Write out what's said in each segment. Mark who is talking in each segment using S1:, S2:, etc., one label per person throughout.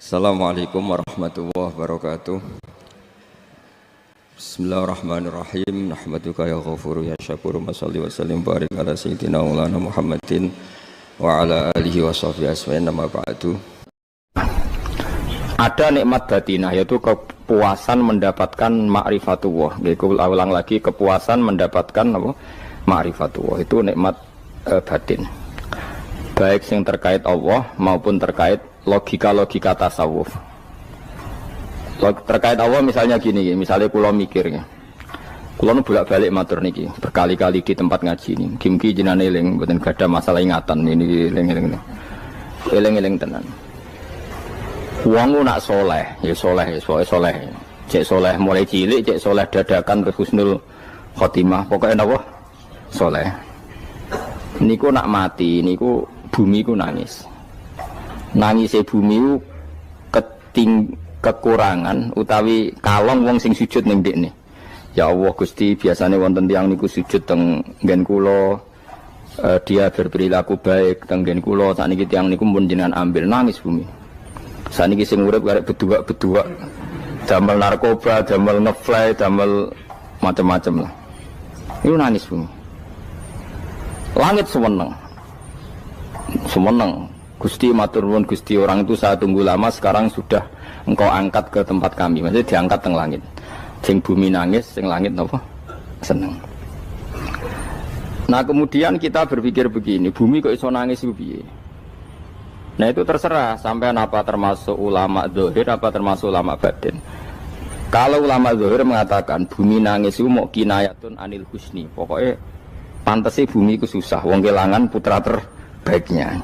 S1: Assalamualaikum warahmatullahi wabarakatuh. Bismillahirrahmanirrahim. Nahmaduka ya ghafuru ya syakuru. Mashalli wa sallim barik ala sayyidina maulana Muhammadin wa ala alihi wa sahbihi asma'in nama ba'du.
S2: Ada nikmat batinah, yaitu kepuasan mendapatkan ma'rifatullah. Aku ulang lagi, kepuasan mendapatkan apa? Ma'rifatullah. Itu nikmat batin. Baik yang terkait Allah maupun terkait logika-logika tasawuf. Terkait Allah misalnya gini, misalnya kula mikirnya. Kula nu bolak-balik matur niki, berkali-kali di tempat ngaji ini. Kim-ki jenenge eling, mboten gadah masalah ingatan ini eling-eling. Eling-eling tenan. Wong nak soleh, ya soleh, soleh. Cek soleh mulai cilik, cek soleh dadakan terus husnul khotimah. Pokoknya napa? Soleh. Niku nak mati, niku bumi ku nangis. Nangis bumi ku kekurangan utawi kalong wong sing sujud ning ndekne. Ya Allah Gusti, biasanya wonten tiyang niku sujud teng nggen kula, dia berperilaku baik teng nggen kula, sakniki tiyang niku pun jenengan ambil, nangis bumi. Sakniki sing urip arek bedua-bedua, damel narkoba, damel ngefly, damel macam-macam lah. Itu nangis bumi. Langit semeneng. Gusti matur nuwun Gusti, orang itu saya tunggu lama, sekarang sudah engkau angkat ke tempat kami. Maksudnya diangkat teng langit. Sing bumi nangis, sing langit napa? Seneng. Nah, kemudian kita berpikir begini, bumi kok iso nangis ku piye? Nah, itu terserah sampean apa termasuk ulama zahir apa termasuk ulama batin. Kalau ulama zahir mengatakan bumi nangis itu mau kinayatun anil husni. Pokoknya pantese bumi ku susah, wong kelangan putra terbaiknya.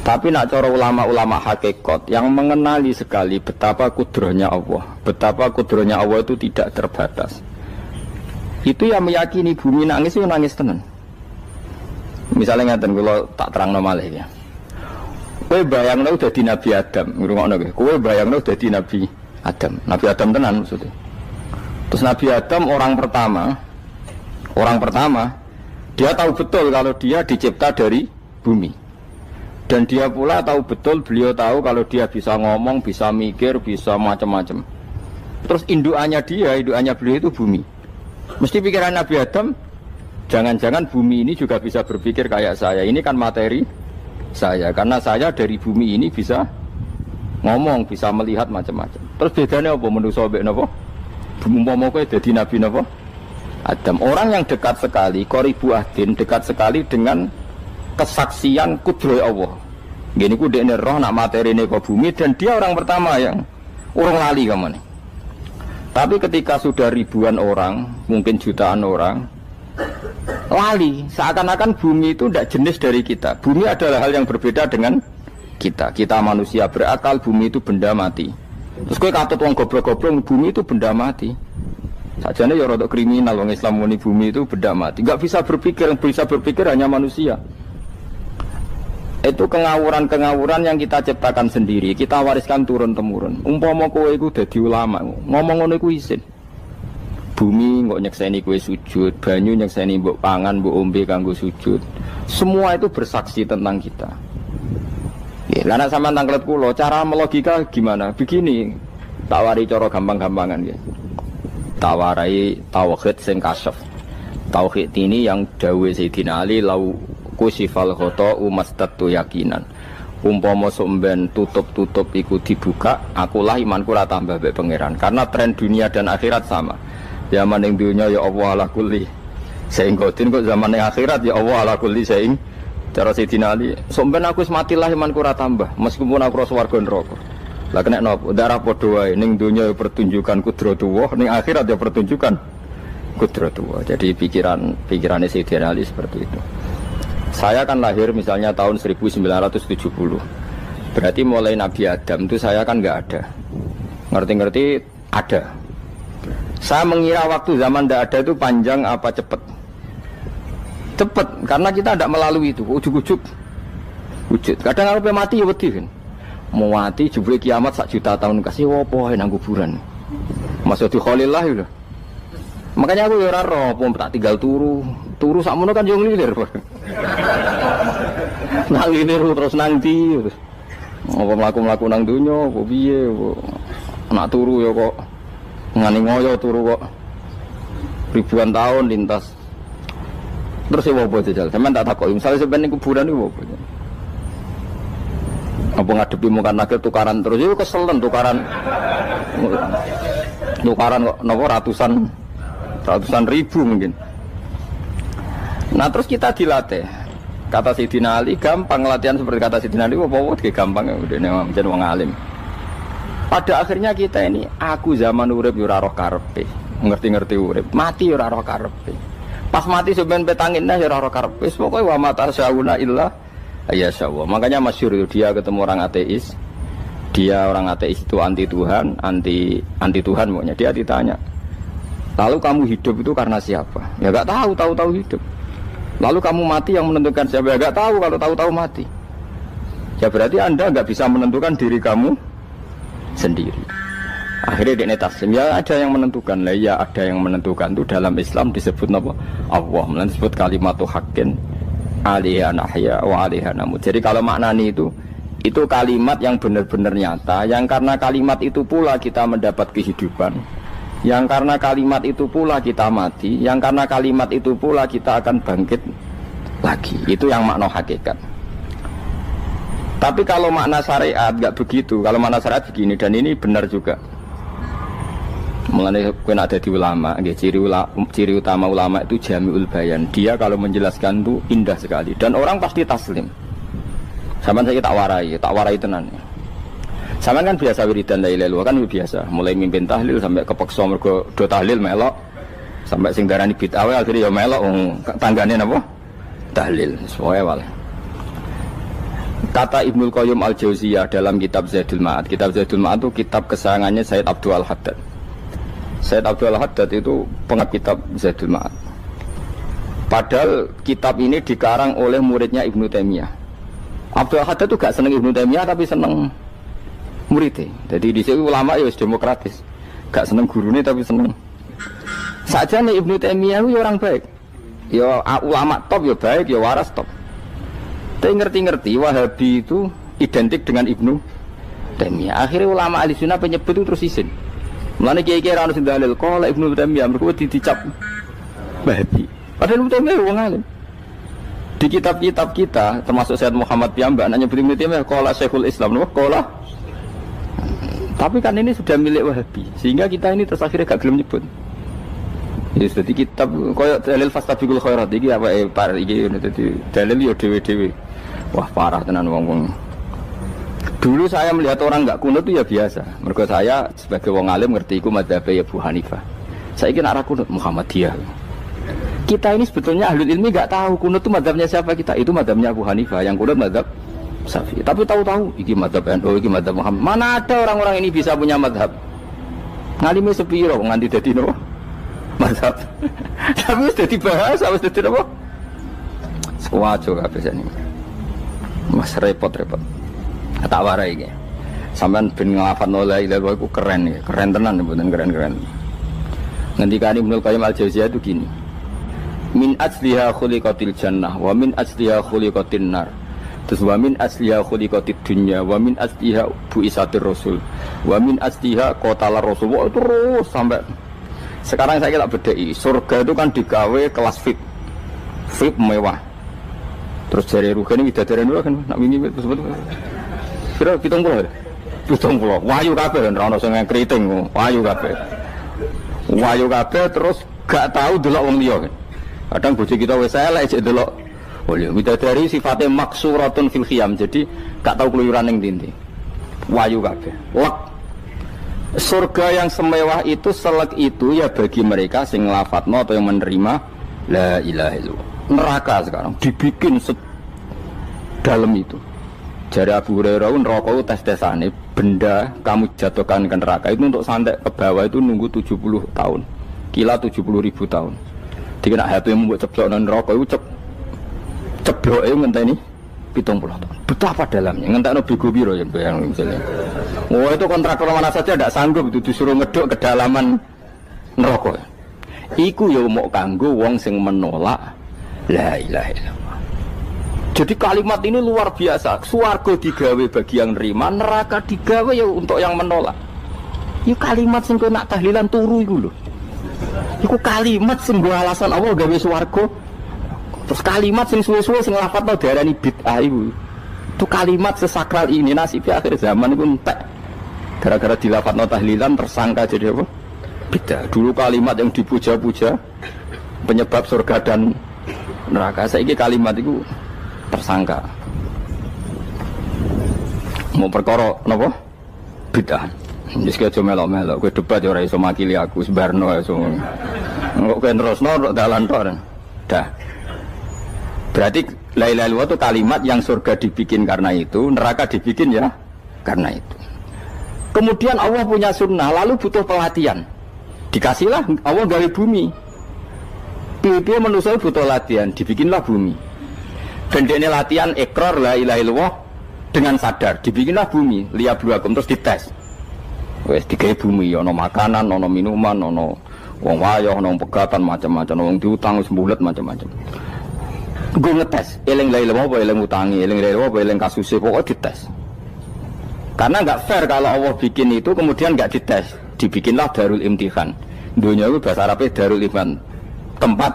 S2: Tapi nak cara ulama-ulama hakikat yang mengenali sekali betapa kudrohnya Allah, betapa kudrohnya Allah itu tidak terbatas. Itu yang meyakini bumi nangis itu nangis tenan. Misalnya ngaten kalau tak terang malih ya. Kowe bayangno dadi Nabi Adam, ngrungokno kowe. Kowe bayangno dadi Nabi Adam. Nabi Adam tenan maksudnya. Terus Nabi Adam orang pertama dia tahu betul kalau dia dicipta dari bumi. Dan dia pula tahu betul, beliau tahu kalau dia bisa ngomong, bisa mikir, bisa macam-macam. Terus indukannya beliau itu bumi. Mesti pikiran Nabi Adam, jangan-jangan bumi ini juga bisa berpikir kayak saya. Ini kan materi saya, karena saya dari bumi ini bisa ngomong, bisa melihat macam-macam. Terus bedanya apa manusa mbek napa? Umpama kowe dadi Nabi napa? Adam. Orang yang dekat sekali, qoribu ahdin, dekat sekali dengan kesaksian kudroh Allah. Gini ku dekne roh nak materi ini ke bumi, dan dia orang pertama yang urung lali kamane. Tapi ketika sudah ribuan orang, mungkin jutaan orang lali, seakan-akan bumi itu tidak jenis dari kita. Bumi adalah hal yang berbeda dengan kita. Kita manusia berakal, bumi itu benda mati. Terus kowe katut wong goblok-goblok, bumi itu benda mati. Sajane ya rada kriminal wong Islam muni bumi itu benda mati. Enggak bisa berpikir, yang bisa berpikir hanya manusia. Itu kengawuran-kengawuran yang kita ciptakan sendiri, kita wariskan turun-temurun. Umpama kowe iku dadi ulama, ngomong ngono iku isin. Bumi kok nyekseni kowe sujud, banyu nyekseni mbok pangan, mbok ombe kanggo sujud. Semua itu bersaksi tentang kita. Ya, lan sampean tanglet kula, cara melogika gimana? Begini, tak wari cara gampang-gampangan ya. Tak warai tauhid sing kasyaf. Tauhid ini yang dawuh Sayyidina Ali lau kusifal khoto umastatu yakinan. Umpama somben tutup-tutup iku dibuka, akulah imanku ora tambah mbek pangeran. Karena tren dunia dan akhirat sama. Zaman ning dunia ya Allah ala kulli saing godin, kok zaman ning akhirat ya Allah ala kulli saing. Cara Sayyidina Ali, somben aku wis matilah imanku ora tambah, meskipun aku ora swarga neraka. Lah kena napa? Darah padha wae, ning dunia ya pertunjukan kudratullah, ning akhirat ya pertunjukan kudratullah. Jadi pikirannya Sayyidina Ali seperti itu. Saya kan lahir misalnya tahun 1970. Berarti mulai Nabi Adam itu saya kan nggak ada. Ngerti-ngerti ada. Saya mengira waktu zaman tidak ada itu panjang apa cepat? Cepat, karena kita tidak melalui itu. Ujuk-ujuk wujud. Kadang kalau mati ya wedi kan. Mau mati jebule kiamat 1 juta tahun kasih opo nang kuburan. Maksud Khalillah itu. Makanya aku ya ora roh, tak tinggal turu sakmono kan yo nglilir. Nang lilir terus nang ndi. Apa mlaku-mlaku nang donya apa piye nak turu ya kok ngani ngoyo turu kok ribuan tahun lintas. Terus ya apa jajal? Sampeyan tak takoki, misale sampeyan ning kuburan iku apa? Apa ngadepi muka nakil tukaran terus itu keselen tukaran kok nopo ratusan ribu mungkin. Nah terus kita dilatih. Kata Sayyidina Ali gampang latihan seperti kata Sayyidina Ali apa gampang ya udah menjadi wong alim. Pada akhirnya kita ini aku zaman urip yo ora roh karepe, ngerti-ngerti urip, mati yo ora roh karepe. Pas mati sampean petanginna yo ora roh karepe, pokoke wa mata syauna illa ya syawah. Makanya masyhur itu dia ketemu orang ateis. Dia orang ateis itu anti Tuhan, anti Tuhan pokoknya. Dia ditanya, lalu kamu hidup itu karena siapa? Ya gak tahu hidup. Lalu kamu mati yang menentukan siapa? Ya gak tahu, kalau tahu mati. Ya berarti Anda gak bisa menentukan diri kamu sendiri. Akhirnya dia taslim. Ya ada yang menentukan lah. Ya ada yang menentukan itu dalam Islam disebut apa? Allah. Disebut kalimatu haqqin alaiha nahya wa alaiha namut. Jadi kalau maknani itu kalimat yang benar-benar nyata, yang karena kalimat itu pula kita mendapat kehidupan, yang karena kalimat itu pula kita mati, yang karena kalimat itu pula kita akan bangkit lagi. Itu yang makna hakikat. Tapi kalau makna syariat enggak begitu. Kalau makna syariat begini, dan ini benar juga. Mengenai kena ada di ulama, ciri utama ulama itu jami'ul bayan. Dia kalau menjelaskan itu indah sekali dan orang pasti taslim. Sama saya tak warai tenan. Sama kan biasa wiridan la ilaha illallah kan biasa, mulai mimpin tahlil sampai kepeksa mergo do tahlil melok, sampai sing darani bid'ah akhirnya ya melok tanggane napa? Tahlil. Soale wae. Kata Ibnul Qayyim Al-Jauziyah dalam kitab Zadul Ma'ad. Kitab Zadul Ma'ad itu kitab kesayangannya Sayyid Abdul Al-Haddad. Sayyid Abdul Haddad itu pengarang kitab Zadul Ma'ad. Padahal kitab ini dikarang oleh muridnya Ibnu Taimiyah. Abdul Haddad itu gak seneng Ibnu Taimiyah tapi seneng muridnya. Jadi di sini ulama ya demokratis. Gak seneng gurune tapi seneng. Saja nih Ibnu Taimiyah itu orang baik. Ya ulama top ya baik, ya waras top. Tapi ngerti-ngerti Wahabi itu identik dengan Ibnu Taimiyah. Akhirnya ulama ahli sunnah penyebut itu terus izin. Mulane kiai-kiai ra ono sing dalil kala Ibnu Taimiyah mergo dicap Wahabi. Padahal Ibnu Taimiyah wong alim. Di kitab-kitab kita termasuk Sayyid Muhammad piyambak nanya Ibnu Taimiyah kala Syekhul Islam napa kala. Tapi kan ini sudah milik Wahabi sehingga kita ini terus akhirnya gak gelem nyebut. Ya jadi kitab koyo dalil fastabiqul khairat iki apa par iki dadi dalil yo dhewe-dhewe. Wah parah tenan wong-wong. Dulu saya melihat orang enggak kunut itu ya biasa. Mergo saya sebagai wong alim ngerti iku madzhab Abu Hanifah. Saiki nek ora kunut Muhammadiyah. Kita ini sebetulnya ahlul ilmi enggak tahu kunut itu madzhabnya siapa kita. Itu madzhabnya Abu Hanifah, yang kunut madzhab Syafi'i. Tapi tahu-tahu iki madzhab NU, iki madzhab Muhammad. Mana ada orang-orang ini bisa punya madzhab? Ngalime sepiro nganti dadi nopo? Madzhab. Tapi wis dadi bahasa, wis dadi nopo? Sewajo kabeh jane. Mas repot-repot. Tak warai iki. Sampeyan ben nglafadzno la ilaha illallah iku keren ya. Keren tenan mboten keren-keren. Ngendikane Ibnu Qayyim Al-Jauziyah itu gini. Min asliha khuliqatil jannah wa min asliha khuliqatin nar. Terus wa min asliha khuliqatid dunya wa min asliha bu'isatir rasul wa min asliha qatalar rasul. Wah, terus sampai sekarang saya tak bedai. Surga itu kan digawe kelas VIP mewah. Terus jari Rugen ini widadari dulu kan nak wingi betul-betul. Kira 70. Wahyu kabeh ora ono sing kriting, wahyu kabeh. Wahyu kabeh terus gak tahu delok wong liya. Kadang bojo kita wis elek jek delok. Oh iya, widadari sifatnya maksuratun fil khiyam. Jadi gak tahu keluyuran ning ndi. Wahyu kabeh. Lek surga yang semewah itu selek itu ya bagi mereka sing nglafatno atau yang menerima la ilaha illallah. Neraka sekarang dibikin dalam itu. Jari Abu Hurairah neraka itu tes-tesane benda kamu jatuhkan ke neraka itu untuk sampai ke bawah itu nunggu 70 tahun. Kila 70.000 tahun. Dikena HP yang membuat ceblok neraka itu ceblok itu ngenteni 70 tahun. Betapa dalamnya ngentekno bego piro ya bayang misalnya. Oh itu kontraktor mana saja tidak sanggup itu disuruh ngeduk kedalaman neraka. Iku ya mau kanggo wong sing menolak la ilaha illallah. Jadi kalimat ini luar biasa. Swarga digawe bagi yang nerima, neraka digawe ya untuk yang menolak. Itu kalimat sing kowe nak tahlilan turu iku lho. Iku kalimat sing nggo alasan Allah gawe swarga. Terus kalimat sing suwe-suwe sing lafadzno diarani bid'ah iku. Itu kalimat sesakral ini nasibnya akhir zaman iku entek. Gara-gara dilafadzno tahlilan tersangka jadi apa? Bid'ah. Dulu kalimat yang dipuja-puja penyebab surga dan neraka. Saiki kalimat itu tersangka. Mau perkara napa? Bid'ah. Wis aja melok-melok, kowe debat ya ora iso makili aku sebarno iso. Engko kowe terusno dalan tok. Dah. Berarti la ilaha illallah itu kalimat yang surga dibikin karena itu, neraka dibikin ya karena itu. Kemudian Allah punya sunnah, lalu butuh pelatihan. Dikasihlah Allah gawe bumi. Piye manusia butuh latihan, dibikinlah bumi. Dan ini latihan ikrar la ilaha illallah dengan sadar, dibikinlah bumi, liyabluwakum terus dites. Wes digawe bumi, ono makanan, ono minuman, ono wong wayah, ono pegatan macam-macam, wong diutang wis mbulet macam-macam. Gue ngetes, eling la ilaha apa eling utangi, eling la ilaha apa eling kasuse, pokoknya dites. Karena nggak fair kalau Allah bikin itu kemudian nggak dites, dibikinlah darul imtihan. Dunia itu bahasa Arabnya darul imtihan, tempat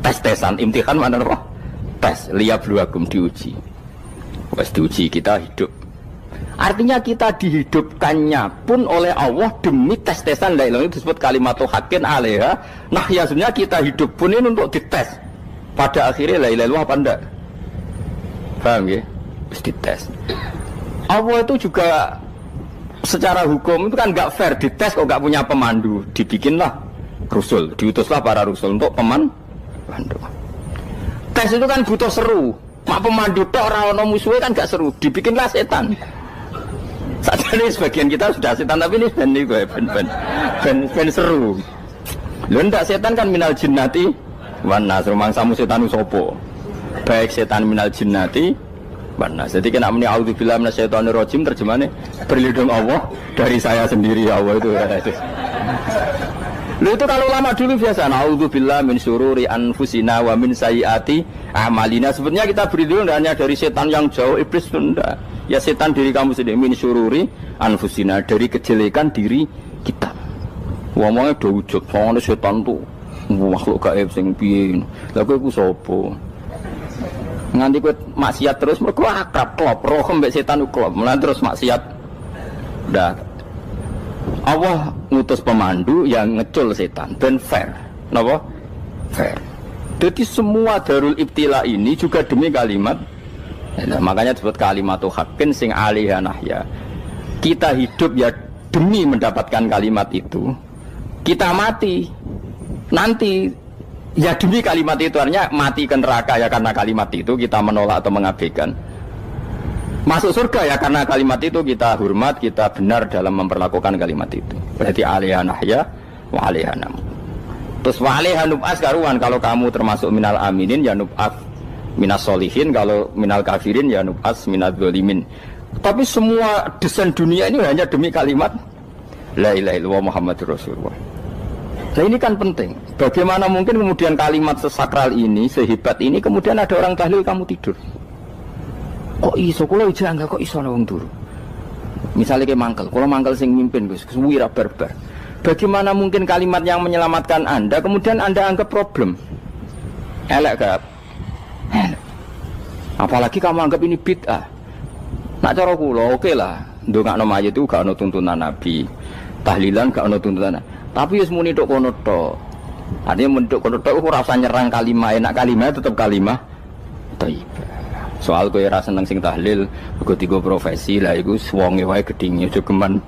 S2: tes-tesan. Imtihan mana apa? Tes, liyabluwakum, diuji. Wes diuji kita hidup. Artinya kita dihidupkannya pun oleh Allah demi tes-tesan la ilaha itu disebut kalimatul haqqin alaiha. Nah ya sebenarnya kita hidup pun ini untuk dites. Pada akhirnya la ilaha illallah apa enggak? Paham ya? Terus dites. Allah itu juga secara hukum itu kan enggak fair, dites kok enggak punya pemandu. Dibikinlah Rasul, diutuslah para Rasul untuk pemandu. Tes itu kan butuh seru. Mak pemandu tok ora ono musuhe kan enggak seru, dibikinlah setan. Saat ini sebagian kita sudah setan tapi ini ben seru. Lho ndak setan kan minal jinnati wan nas, rumangsamu setan usopo. Baik setan minal jinnati wan nas. Jadi kena muni auzubillahi minasyaitonir rajim terjemahane berlindung Allah dari saya sendiri ya Allah itu. Lho itu kalau lama dulu biasa auzubillahi min syururi anfusina wa min sayyiati a'malina. Sebenarnya kita berlindung hanya dari setan yang jauh, iblis itu enggak. Ya setan diri kamu sendiri, min syururi anfusina, dari kejelekan diri kita. Ngomongnya udah wujud, soalnya setan tuh makhluk gaib sing piye. Lah kowe iku sapa? Nganti kowe maksiat terus mergo akrab klop, roh mbek setan ku klop. Mulane terus maksiat. Dah. Allah ngutus pemandu yang ngecul setan ben fair. Napa? Fair. Jadi semua darul ibtila ini juga demi kalimat. Nah, makanya disebut kalimatul haqqin sing alaiha nahya. Kita hidup ya demi mendapatkan kalimat itu. Kita mati nanti ya demi kalimat itu, artinya mati ke neraka ya karena kalimat itu kita menolak atau mengabaikan. Masuk surga ya karena kalimat itu kita hormat, kita benar dalam memperlakukan kalimat itu. Berarti alaiha nahya wa alaiha nam. Terus wa alaiha nub'as karuan, kalau kamu termasuk minal aminin ya nub'as minas solihin, kalau minal kafirin ya nub'as minal zolimin. Tapi semua desain dunia ini hanya demi kalimat la ilaha illallah Muhammadur Rasulullah. Nah ini kan penting. Bagaimana mungkin kemudian kalimat sesakral ini, sehebat ini, kemudian ada orang tahlil kamu tidur. Kok iso, kalau jangga kok iso wong turu. Misalnya kayak mangkel, kalau mangkel sing mimpin Gus, wira barbar. Bagaimana mungkin kalimat yang menyelamatkan Anda kemudian Anda anggap problem? Elek gak? Apalagi kamu anggap ini bid'ah. Nak cara kula oke lah, ndongakno mayit itu gak ono tuntunan Nabi. Tahlilan gak ono tuntunan. Tapi wis muni tok kono tok. Artinya muni tok kono tok ora usah nyerang kalimah, enak kalimah tetap kalimah thayyibah. Soal kowe ora seneng sing tahlil, mergo tiga profesi lah iku wonge wae gedhinge aja geman.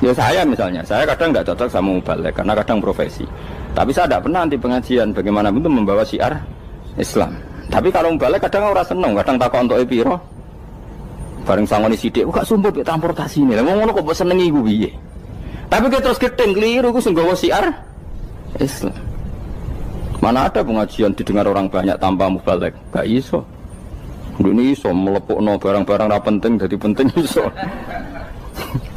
S2: Ya saya misalnya, saya kadang enggak cocok sama mubalek karena kadang profesi. Tapi saya tidak pernah anti pengajian bagaimana untuk membawa syiar Islam. Tapi kalau mubalek kadang ora seneng, kadang takon entuk piro. Bareng sangoni sithik, kok sumput mek transportasi ini. Lah ngono kok mbok senengi iku piye? Tapi kita terus gedeng keliru iku sing gawa syiar Islam. Mana ada pengajian didengar orang banyak tanpa mubalek? Gak iso. Ini iso melepukno barang-barang ra penting jadi penting iso.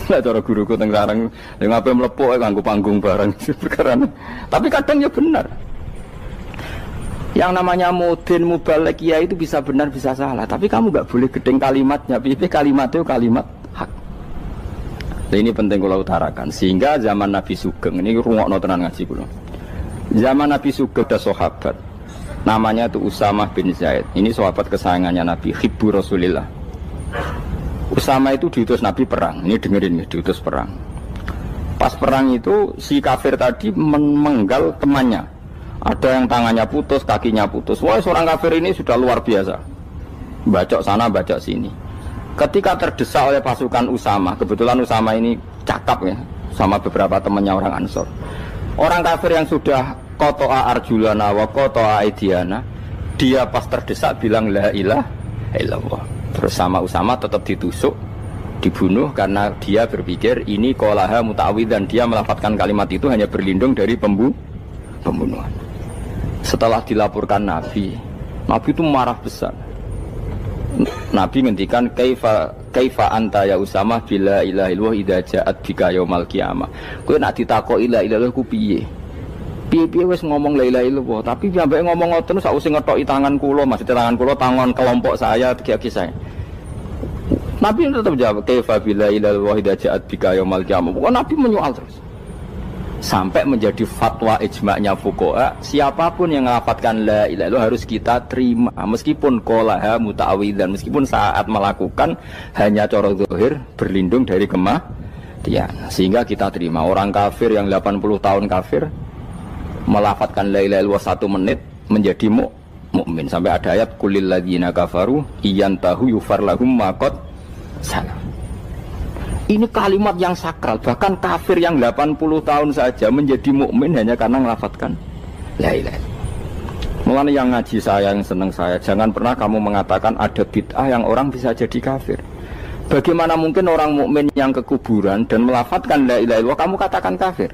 S2: Lah cara guruku teng sareng ning ape mlepuk kanggo panggung barang perkara. Tapi kadang ya benar. Yang namanya mudin mubalek ya itu bisa benar bisa salah, tapi kamu nggak boleh gedeng kalimatnya. Pipi kalimat itu kalimat hak. Nah, ini penting kalau utarakan. Sehingga zaman Nabi Sugeng ini rungokno tenan ngaji kula. Zaman Nabi Sugeng ada sahabat namanya itu Usamah bin Zaid. Ini sahabat kesayangannya Nabi, hibbu Rasulillah. Usama itu diutus Nabi perang. Ini dengerin ya, diutus perang. Pas perang itu si kafir tadi menggal temannya. Ada yang tangannya putus, kakinya putus. Wah, seorang kafir ini sudah luar biasa. Bacok sana, bacok sini. Ketika terdesak oleh pasukan Usama, kebetulan Usama ini cakap ya, sama beberapa temannya orang Ansor. Orang kafir yang sudah kotoa arjulana wa kotoa aidiana, dia pas terdesak bilang la ilaha illallah. Terus sama Usama tetap ditusuk, dibunuh karena dia berpikir ini qolaha muta'awwidzan, dia melafadzkan kalimat itu hanya berlindung dari pembunuhan. Setelah dilaporkan Nabi itu marah besar. Nabi ngendikan kaifa anta ya Usamah bila ilaha illallah idza ja'at bika yaumal qiyamah. Kowe nek ditakoki la ilaha illallah ku piye? Piye wis ngomong la ilaha illallah, tapi sampai ngomong ngoten sakwise ngethoki tangan kula, maksudnya tangan kula tangan kelompok saya, tiga-tiga saya. Nabi tetap jawab kaifa bila ilaha illallah idza ja'at bika yaumal qiyamah. Pokoknya Nabi menyoal terus. Sampai menjadi fatwa ijma'nya fuqaha, siapapun yang melafadzkan la ilaha illallah harus kita terima meskipun qolaha muta'awwidzan, meskipun saat melakukan hanya cara zahir berlindung dari kematian, sehingga kita terima. Orang kafir yang 80 tahun kafir melafadzkan la ilaha illallah 1 menit menjadi mukmin. Sampai ada ayat qulil ladzina kafaru iyantahu yufar lahum ma qad salam. Ini kalimat yang sakral, bahkan kafir yang 80 tahun saja menjadi mukmin hanya karena melafadzkan la ilaha. Mulane yang ngaji saya, yang senang saya, jangan pernah kamu mengatakan ada bid'ah yang orang bisa jadi kafir. Bagaimana mungkin orang mukmin yang ke kuburan dan melafadzkan la ilaha illallah kamu katakan kafir?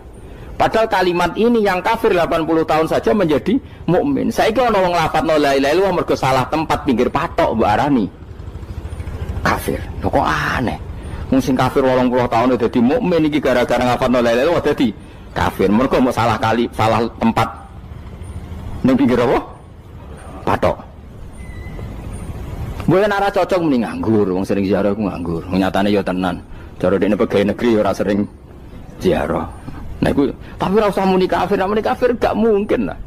S2: Padahal kalimat ini yang kafir 80 tahun saja menjadi mukmin. Saiki ana wong nglafadzno la ilaha illallah mergo salah tempat pinggir patok mbok arani kafir. Lho kok aneh. Sing kafir 80 tahun dadi mukmin iki gara-gara ngafalno la ilaha illallah dadi kafir. Mergo mau salah tempat ning pinggir apa? Patok. Mboten ora cocok muni nganggur, wong sering ziarah ku nganggur. Nyatane ya tenan. Cara dekne pegawai negeri ora sering ziarah. Nah iku tapi ora usah muni kafir gak mungkin lah.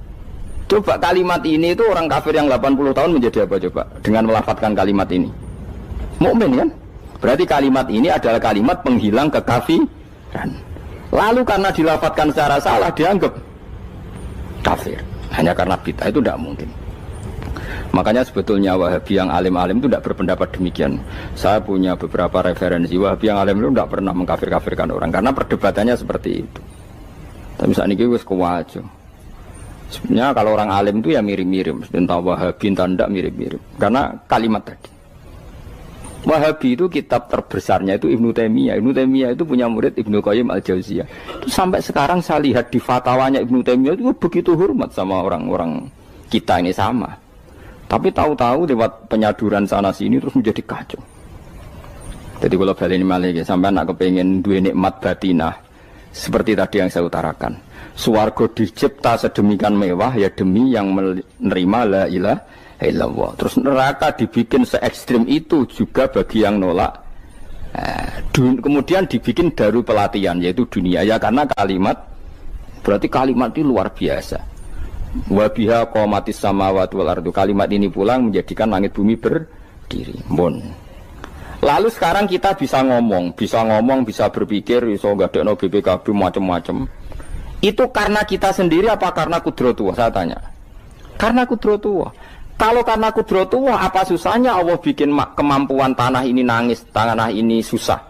S2: Coba kalimat ini itu orang kafir yang 80 tahun menjadi apa coba dengan melafadzkan kalimat ini? Mukmin kan? Berarti kalimat ini adalah kalimat penghilang kekafiran. Lalu karena dilafadzkan secara salah dianggap kafir. Hanya karena bid'ah itu tidak mungkin. Makanya sebetulnya Wahabi yang alim-alim itu tidak berpendapat demikian. Saya punya beberapa referensi Wahabi yang alim itu tidak pernah mengkafir-kafirkan orang karena perdebatannya seperti itu. Tapi saat ini wis kuwajo. Sebenarnya kalau orang alim itu ya mirip-mirip, entah Wahabi entah tidak mirip-mirip. Karena kalimat tadi. Wahabi itu kitab terbesarnya itu Ibnu Taimiyah. Ibnu Taimiyah itu punya murid Ibnu Qayyim Al-Jauziyah. Itu sampai sekarang saya lihat di fatwanya Ibnu Taimiyah itu begitu hormat sama orang-orang kita ini sama. Tapi tahu-tahu lewat penyaduran sana sini terus menjadi kacau. Jadi kalau balik ini malah sampai anak kepengen dua nikmat batinah seperti tadi yang saya utarakan. Swarga dicipta sedemikian mewah ya demi yang menerima la ilaha illallah. Terus neraka dibikin se ekstrim itu juga bagi yang nolak. Kemudian dibikin daru pelatihan yaitu dunia ya karena kalimat berarti kalimat itu luar biasa. Wa biha qamatis samawati wal ardu. Kalimat ini pulang menjadikan langit bumi berdiri. Bon. Lalu sekarang kita bisa ngomong, bisa berpikir, bisa ngadekno BPKB macam-macam. Itu karena kita sendiri apa karena kudratullah? Saya tanya. Karena kudratullah. Kalau karena kudratullah, apa susahnya Allah bikin kemampuan tanah ini nangis, tanah ini susah.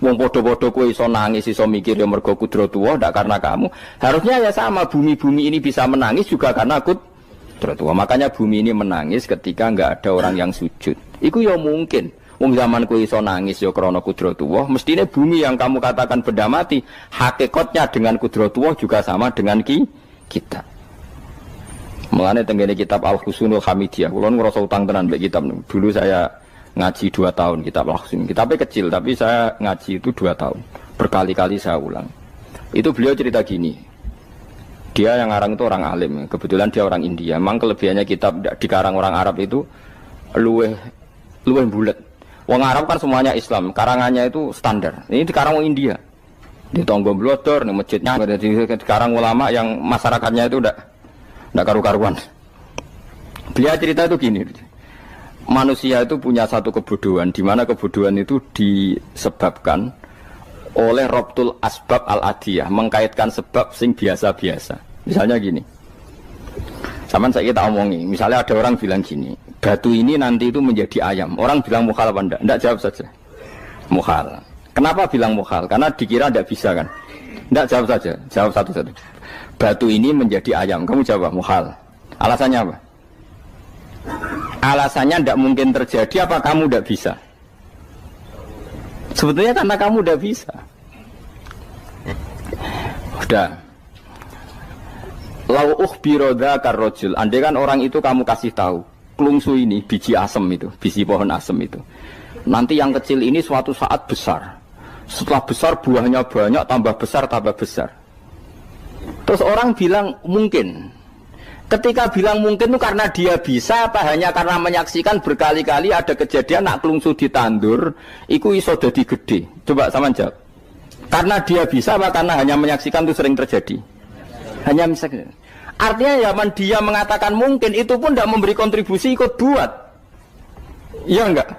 S2: Wong podo-podo kowe iso nangis, iso mikir ya mergo kudratullah, ndak karena kamu. Harusnya ya sama, bumi-bumi ini bisa menangis juga karena kudratullah. Makanya bumi ini menangis ketika enggak ada orang yang sujud. Iku ya mungkin. Wong zaman kowe iso nangis ya krana kudratullah, mestine bumi yang kamu katakan benda mati, hakikatnya dengan kudratullah juga sama dengan kita. Mulane tenggene kitab Al-Husunul Hamidiyah, kula ngrasa utang tenan mbek kitab. Dulu saya ngaji 2 tahun kitab Al-Husun. Kitabnya kecil tapi saya ngaji itu 2 tahun. Berkali-kali saya ulang. Itu beliau cerita gini. Dia yang ngarang itu orang alim, kebetulan dia orang India. Memang kelebihannya kitab dikarang orang Arab itu luweh bulat. Wong Arab kan semuanya Islam, karangannya itu standar. Ini dikarang orang India. Di Tonggo Blodor, di masjidnya, dikarang ulama yang masyarakatnya itu ndak karu-karuan. Beliau cerita itu gini, manusia itu punya satu kebodohan, di mana kebodohan itu disebabkan oleh Robtul Asbab Al-Adiyah, mengkaitkan sebab sing biasa-biasa. Misalnya gini, sama saya kita omongi, misalnya ada orang bilang gini, batu ini nanti itu menjadi ayam. Orang bilang mukhal apa enggak? Enggak, jawab saja. Mukhal. Kenapa bilang mukhal? Karena dikira enggak bisa kan? Enggak, jawab saja. Jawab satu-satu. Batu ini menjadi ayam. Kamu jawab mukhal. Alasannya apa? Alasannya enggak mungkin terjadi apa kamu enggak bisa? Sebetulnya karena kamu udah bisa. Udah. Lau ukhbiro dzakar rajul. Andai kan orang itu kamu kasih tahu, klungsu ini biji asem itu, biji pohon asem itu. Nanti yang kecil ini suatu saat besar. Setelah besar buahnya banyak, tambah besar, tambah besar. Terus orang bilang mungkin. Ketika bilang mungkin itu karena dia bisa apa hanya karena menyaksikan berkali-kali ada kejadian nak klungsu ditandur iku iso dadi gede. Coba sama jawab. Karena dia bisa apa karena hanya menyaksikan itu sering terjadi? Hanya menyaksikan. Artinya zaman dia mengatakan mungkin itu pun tidak memberi kontribusi ikut buat. Iya enggak?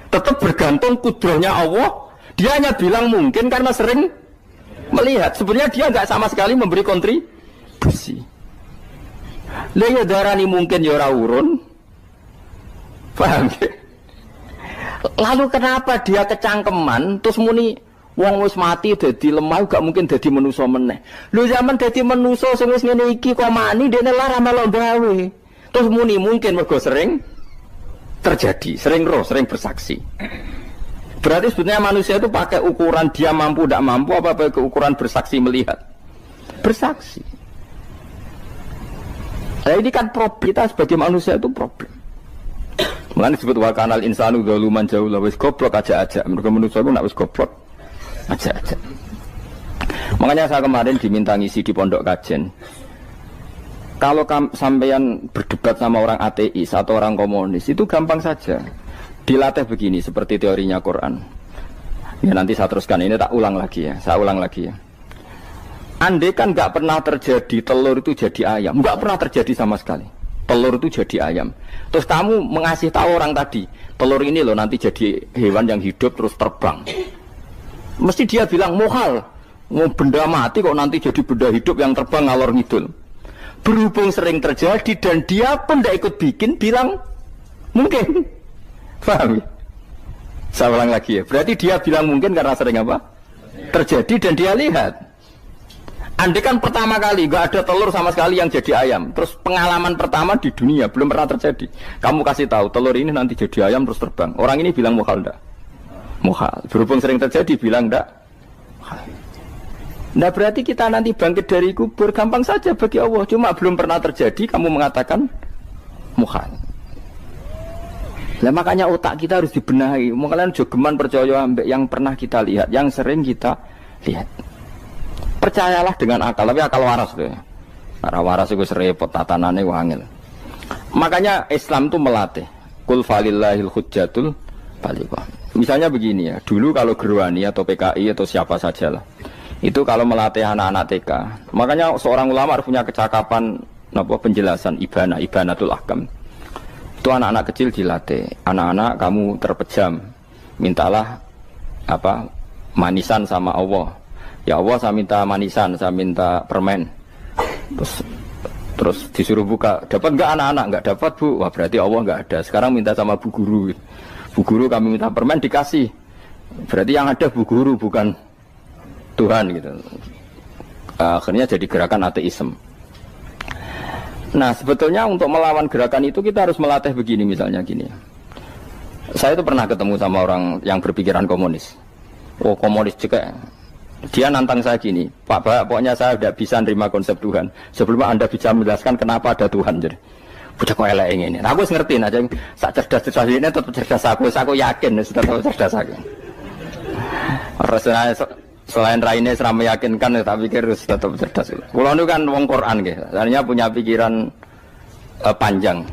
S2: Tetap bergantung kudrahnya Allah. Dia hanya bilang mungkin karena sering melihat. Sebenarnya dia enggak sama sekali memberi kontribusi. Lah ya darani mungkin ya ora urun. Paham ya? Lalu kenapa dia kecangkeman terus muni wong wis mati dadi lemah gak mungkin dadi manusa meneh. Lho zaman dadi manusa sing wis ngene iki kok mani dene lara melok gawe. Terus muni mungkin mergo sering terjadi, sering bersaksi. Berarti sebetulnya manusia itu pakai ukuran dia mampu tidak mampu apa pakai ukuran bersaksi melihat. Bersaksi. Nah ini kan problem kita sebagai manusia itu problem. Mengenai disebut wa kanal insanu zaluman jauh lah wis goblok aja. Mereka manusia itu nak wis goblok aja. Makanya saya kemarin diminta ngisi di pondok kajen. Kalau sampeyan berdebat sama orang ateis atau orang komunis itu gampang saja. Dilatih begini seperti teorinya Quran. Ya nanti saya teruskan ini tak ulang lagi ya. Saya ulang lagi ya. Andai kan nggak pernah terjadi telur itu jadi ayam, nggak pernah terjadi sama sekali. Telur itu jadi ayam. Terus kamu mengasih tahu orang tadi, telur ini loh nanti jadi hewan yang hidup terus terbang. Mesti dia bilang mukhal, mau benda mati kok nanti jadi benda hidup yang terbang ngalor ngidul. Berhubung sering terjadi dan dia pun tidak ikut bikin, bilang mungkin. Paham? Saya ulang lagi ya. Berarti dia bilang mungkin karena sering apa? Terjadi dan dia lihat. Andai kan pertama kali nggak ada telur sama sekali yang jadi ayam, terus pengalaman pertama di dunia belum pernah terjadi. Kamu kasih tahu telur ini nanti jadi ayam terus terbang. Orang ini bilang mukhal enggak? Mukhal. Berhubung sering terjadi bilang enggak? Nah berarti kita nanti bangkit dari kubur gampang saja bagi Allah. Cuma belum pernah terjadi kamu mengatakan mukhal. Nah makanya otak kita harus dibenahi. Makanya jogeman percaya ambek yang pernah kita lihat, yang sering kita lihat. Percayalah dengan akal, tapi akal waras tuh. Karena waras itu serepot tatanannya wangil. Makanya Islam itu melatih. Kul falillahil hujjatul balighah. Misalnya begini ya, dulu kalau Gerwani atau PKI atau siapa sajalah, itu kalau melatih anak-anak TK, makanya seorang ulama harus punya kecakapan penjelasan ibanatul ahkam. Itu anak-anak kecil dilatih. Anak-anak kamu terpejam, mintalah manisan sama Allah. Ya Allah saya minta manisan, saya minta permen. Terus disuruh buka, dapat enggak anak-anak? Enggak dapat bu, wah berarti Allah enggak ada. Sekarang minta sama bu guru. Bu guru kami minta permen dikasih. Berarti yang ada bu guru bukan Tuhan gitu. Akhirnya jadi gerakan ateisme. Nah sebetulnya untuk melawan gerakan itu kita harus melatih begini misalnya gini. Saya itu pernah ketemu sama orang yang berpikiran komunis. Oh komunis juga. Dia nantang saya gini, Pak, pokoknya saya tidak bisa nerima konsep Tuhan sebelum Anda bisa menjelaskan kenapa ada Tuhan. Jadi, budak kok elek ini. Nah, aku ngerti aja, sak cerdas ini tetap cerdas aku yakin sudah tahu cerdas aku. Rasanya Selain raine seram meyakinkan, tak pikir harus tetap cerdas. Kulo itu kan wong Quran nggih, artinya punya pikiran panjang.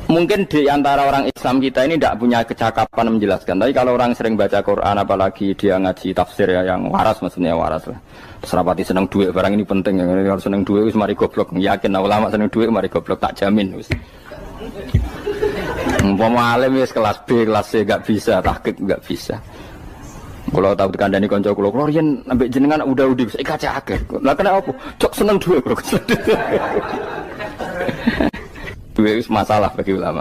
S2: Mungkin di antara orang Islam kita ini tidak punya kecakapan menjelaskan. Tapi kalau orang sering baca Quran, apalagi dia ngaji tafsir ya, yang waras, maksudnya waras lah. Serapati seneng duit, barang ini penting. Kalau seneng duit, mari goblok. Yakin ulama seneng duit, mari goblok, tak jamin. Umpama alim ya kelas B, kelas C gak bisa, tahqiq gak bisa. Kalau tahu dikandani konco kulo riyen ambek jenengan udah bisa kaca akhir. Lah kena apa? Cok seneng duit, bro. Duit masalah bagi ulama.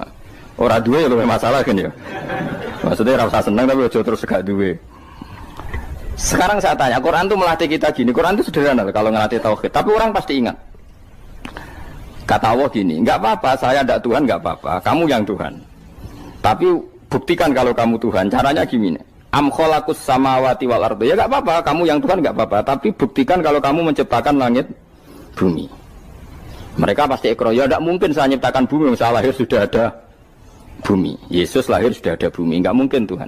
S2: Orang duit lebih masalah kan ya. Maksudnya rasa senang tapi ojo terus gak duit. Sekarang saya tanya, Quran itu melatih kita gini. Quran itu sederhana kalau ngelatih tauhid. Tapi orang pasti ingat. Kata Allah gini, nggak apa-apa, saya tidak Tuhan, nggak apa-apa. Kamu yang Tuhan. Tapi buktikan kalau kamu Tuhan. Caranya gini. Am khalaqus samawati wal ardi. Ya nggak apa-apa, kamu yang Tuhan nggak apa-apa. Tapi buktikan kalau kamu menciptakan langit, bumi. Mereka pasti ikrar, ya tidak mungkin saya menciptakan bumi, saya lahir sudah ada bumi. Yesus lahir sudah ada bumi, nggak mungkin Tuhan.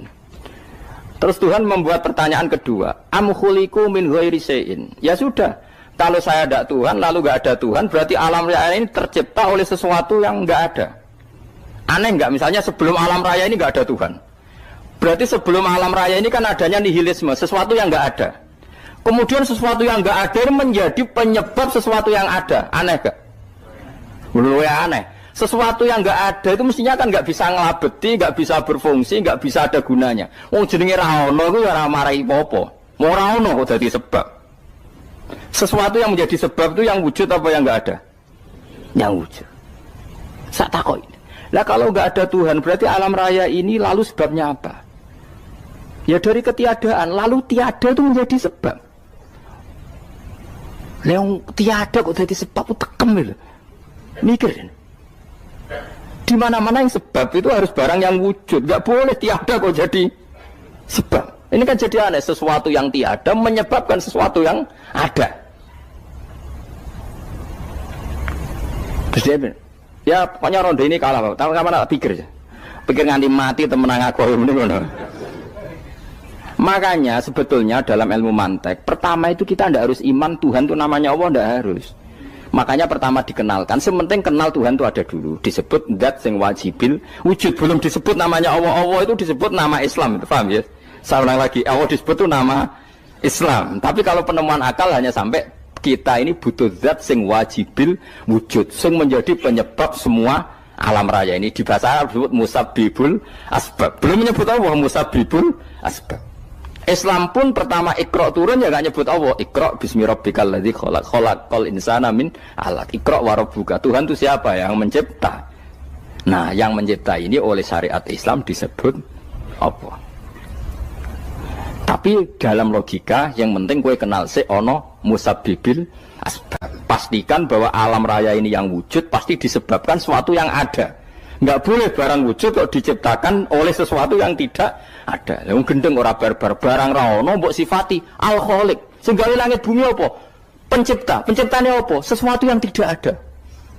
S2: Terus Tuhan membuat pertanyaan kedua, am khuliqu min ghairi syai'in. Ya sudah, kalau saya tidak Tuhan, lalu nggak ada Tuhan, berarti alam raya ini tercipta oleh sesuatu yang nggak ada. Aneh nggak? Misalnya sebelum alam raya ini nggak ada Tuhan. Berarti sebelum alam raya ini kan adanya nihilisme, sesuatu yang nggak ada. Kemudian sesuatu yang nggak ada menjadi penyebab sesuatu yang ada. Aneh gak? Belum ya aneh. Sesuatu yang nggak ada itu mestinya kan nggak bisa ngelabeti, nggak bisa berfungsi, nggak bisa ada gunanya. Wong jenenge ra ono iku ya ora marai apa-apa. Mau ra ono kok dadi sebab. Sesuatu yang menjadi sebab itu yang wujud apa yang nggak ada? Yang wujud. Sak takoki. Lah kalau nggak ada Tuhan berarti alam raya ini lalu sebabnya apa? Ya dari ketiadaan, lalu tiada itu menjadi sebab. Leong tiada kok jadi sebab itu tekem lho. Mikir. Di mana-mana yang sebab itu harus barang yang wujud. Nggak boleh tiada kok jadi sebab. Ini kan jadi aneh, sesuatu yang tiada menyebabkan sesuatu yang ada. Terus dia bilang, ya pokoknya ronde ini kalah, Pak. Tahu kapan tak pikir aja. Pikir nganti mati temenang aku ini ngono. Makanya sebetulnya dalam ilmu mantek, pertama itu kita tidak harus iman Tuhan itu namanya Allah, tidak harus. Makanya pertama dikenalkan, sementing kenal Tuhan itu ada dulu. Disebut zat sing wajibil wujud, belum disebut namanya Allah. Allah itu disebut nama Islam, itu paham ya? Saya ulang lagi, Allah disebut itu nama Islam. Tapi kalau penemuan akal hanya sampai kita ini butuh zat sing wajibil wujud, sing menjadi penyebab semua alam raya ini. Di bahasa Arab disebut musabbibul asbab. Belum menyebut Allah musabbibul asbab. Islam pun pertama Iqra turun ya gak nyebut Allah. Iqra bismi rabbikal ladzi khalaq, khalaqal insana min 'alaq. Iqra wa rabbuka. Tuhan itu siapa? Yang mencipta. Nah, yang mencipta ini oleh syariat Islam disebut apa? Tapi dalam logika yang penting kowe kenal sik ono musabbibil asbab. Pastikan bahwa alam raya ini yang wujud pasti disebabkan sesuatu yang ada. Enggak boleh barang wujud kok diciptakan oleh sesuatu yang tidak ada. Yang gendeng ora barbar barang ra ono mbok sifati al-khaliq. Sing gawe langit bumi apa? Pencipta. Penciptane apa? Sesuatu yang tidak ada.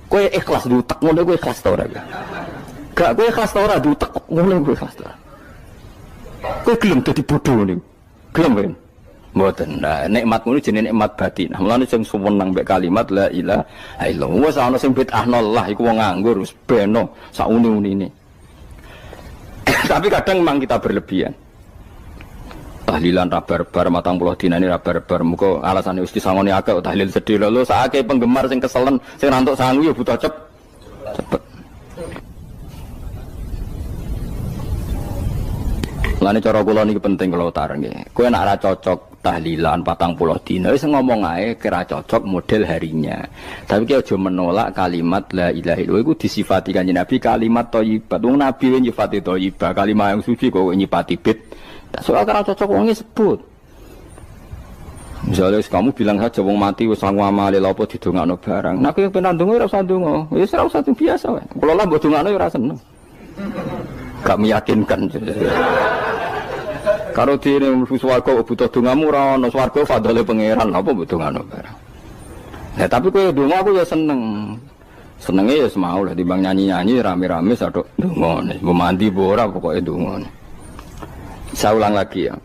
S2: Kowe ikhlas dutek ngono kowe ikhlas ta ora? Gak kowe ikhlas ta ora dutek ngono kowe ikhlas ta. Kowe gelem dadi bodho niku. Gelem kowe. Mboten. Nah, nikmat ngono jenenge nikmat batin. Nah, mulane sing suwenang mbek kalimat la ilaha illallah. Wis ana sing bid'ahnallah iku wong nganggur wis beno sak uni-unine. Tapi kadang memang kita berlebihan. Tahlilan ra barbar 40 dina ini ra barbar. Muga alasane wis disangoni akeh tahlil sedih lho sakake penggemar sing keselen sing rantuk sangu ya butuh cepet. Lane cara kula niki penting kula utara nggih. Kowe nek ora cocok tahlilan 40 dina wis ngomong ae kira cocok model harinya. Tapi ki aja menolak kalimat la ilaha illallah iku disifati Kanjeng Nabi kalimat thayyibah. Wong Nabi nyifati thayyibah, kalimat yang suci kok nyifati bid. Tak soal kira cocok wong sebut. Misalnya kamu bilang saja wong mati wis sangu amale lha apa didongakno barang. Nek kowe pengen ndonga ora usah ndonga. Wis ora usah biasa wae. Kula lah mbok dongakno ya ora seneng. Gak meyakinkan. Karo dene mlebu swarga butuh dongamu ora ono swarga fadhole pangeran apa mbok dongano barang. Nah tapi kowe donga aku ya seneng. Senenge ya semau lah timbang nyanyi-nyanyi rame-rame sadok donga. Mbok mandi apa ora pokoke donga. Saya ulang lagi ya.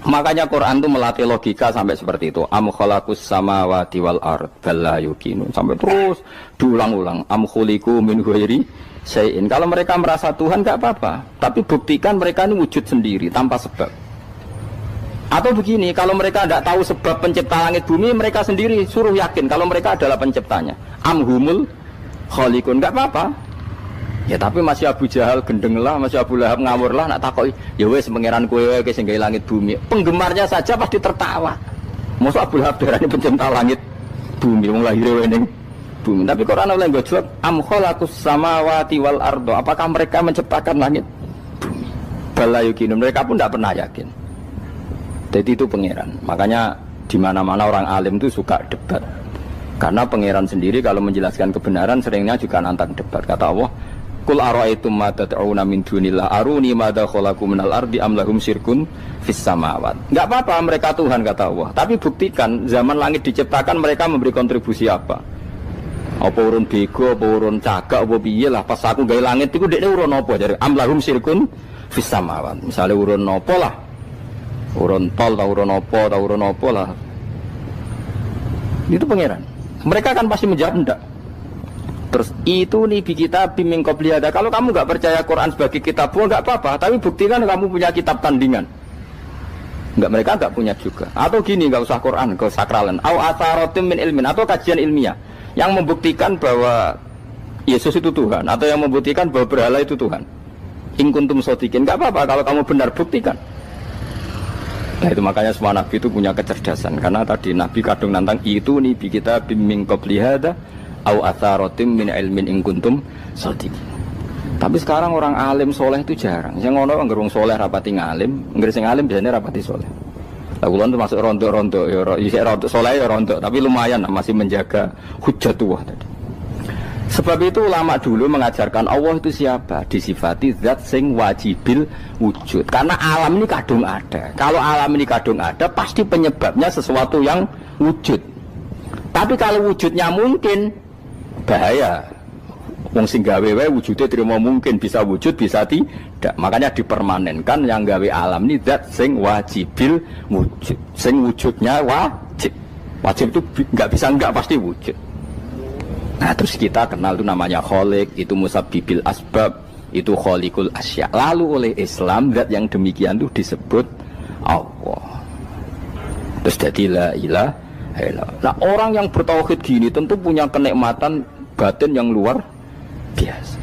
S2: Makanya Quran itu melatih logika sampai seperti itu. Am khalaqus samawati wal ard bal la yuqinun. Sampai terus diulang-ulang. Am khuliqu min ghairi syai'in. Kalau mereka merasa Tuhan enggak apa-apa, tapi buktikan mereka ini wujud sendiri tanpa sebab. Atau begini, kalau mereka tidak tahu sebab pencipta langit bumi, mereka sendiri suruh yakin kalau mereka adalah penciptanya. Am humul khaliqun, enggak apa-apa. Ya tapi masih Abu Jahal gendeng lah, masih Abu Lahab ngawur lah, nak takoki, ya wes pangeran kowe wae sing gawe langit bumi. Penggemarnya saja pasti tertawa. Mosok Abu Lahab darani pencipta langit bumi, wong lahir ning bumi. Tapi Quran oleh nggo jawab, am khalaqus samawati wal ardo. Apakah mereka menciptakan langit bumi? Bala yuqinun, mereka pun tidak pernah yakin. Jadi itu pangeran. Makanya di mana-mana orang alim itu suka debat. Karena pangeran sendiri kalau menjelaskan kebenaran seringnya juga nantang debat. Kata Allah, Qul ara'aytum ma tad'una min dunillah aruni madza khalaqu minal ardi am lahum syirkun fis samawat. Enggak apa-apa mereka Tuhan kata Allah, tapi buktikan zaman langit diciptakan mereka memberi kontribusi apa? Apa urun bego, apa urun cagak, apa piye lah pas aku gawe langit iku dekne urun apa jare am lahum syirkun fis samawat. Misale urun apa lah? Urun tol ta urun apa lah. Itu pangeran. Mereka kan pasti menjawab enggak. Terus itu nih bi kitab biming qobliyada. Kalau kamu nggak percaya Quran sebagai kitab, nggak apa-apa. Tapi buktikan kamu punya kitab tandingan. Nggak, mereka nggak punya juga. Atau gini, nggak usah Quran, nggak usah sakralan. Au atharatim min ilmin, atau kajian ilmiah yang membuktikan bahwa Yesus itu Tuhan, atau yang membuktikan bahwa berhala itu Tuhan. In kuntum shodiqin, nggak apa-apa. Kalau kamu benar buktikan. Nah itu makanya semua nabi itu punya kecerdasan. Karena tadi nabi kadung nantang itu nih bi kitab biming qobliyada. Au atharatim min ilmin in kuntum shodiqin. Tapi sekarang orang alim soleh itu jarang. Yang ngono ngerung soleh rapati ngalim, nggere sing alim biasanya rapati soleh. Lah kula itu masuk rontok-rontok ya isih rontok soleh ya rontok, tapi lumayan masih menjaga hujjatullah tadi. Sebab itu ulama dulu mengajarkan Allah itu siapa? Disifati zat sing wajibil wujud. Karena alam ini kadung ada. Kalau alam ini kadung ada, pasti penyebabnya sesuatu yang wujud. Tapi kalau wujudnya mungkin bahaya. Wong sing gawe wae wujude terima mungkin bisa wujud bisa tidak. Makanya dipermanenkan yang gawe alam ini zat sing wajibil wujud. Sing wujudnya wajib. Wajib itu enggak bisa enggak pasti wujud. Nah, terus kita kenal itu namanya khaliq, itu musabbibil asbab, itu khaliqul asya. Lalu oleh Islam zat yang demikian itu disebut Allah. Terus jadi la ilaha illallah. Nah, orang yang bertauhid gini tentu punya kenikmatan batin yang luar biasa.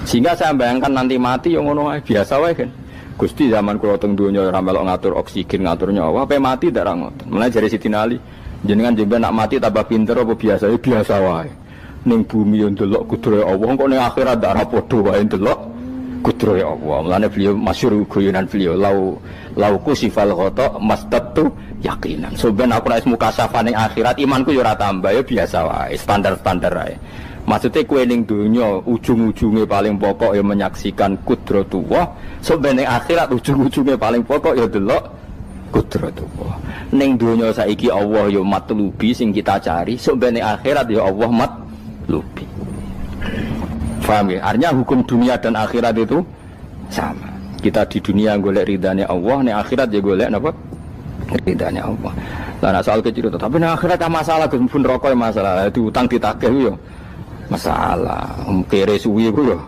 S2: Sehingga saya bayangkan nanti mati yang ngono biasa wae kan. Gusti zaman kula teng donya ora melok ngatur oksigen, ngatur nyawa, ape mati ndak ra ngoten. Mulane jare Sidin Ali, jenengan jenengan nak mati tambah pinter apa biasa? Ya biasa wae. Ning bumi yo ndelok kudrohe Allah, kok ning akhirat ndak ra padha wae ndelok kudrohe Allah. Mulane beliau masyhur guyonan beliau lau kusifal ghata mastatu yakinan. So ben aku nek mukasafah ning akhirat imanku yo ora tambah ya biasa wae, standar-standar wae. Maksudnya kue ning dunya ujung-ujungnya paling pokok ya menyaksikan kudratullah. Sebenarnya akhirat ujung-ujungnya paling pokok ya delok kudratullah. Ning dunya saiki Allah ya matlubi sing kita cari. Sebenarnya akhirat ya Allah matlubi. Paham ya? Artinya hukum dunia dan akhirat itu sama. Kita di dunia golek ridhanya Allah, ning akhirat ya golek napa? Ridhanya Allah. Lah soal kecil itu, tapi ning akhirat masalah Gus pun rokok masalah, diutang ditagih yo. Masalah, kere suwi ku lho.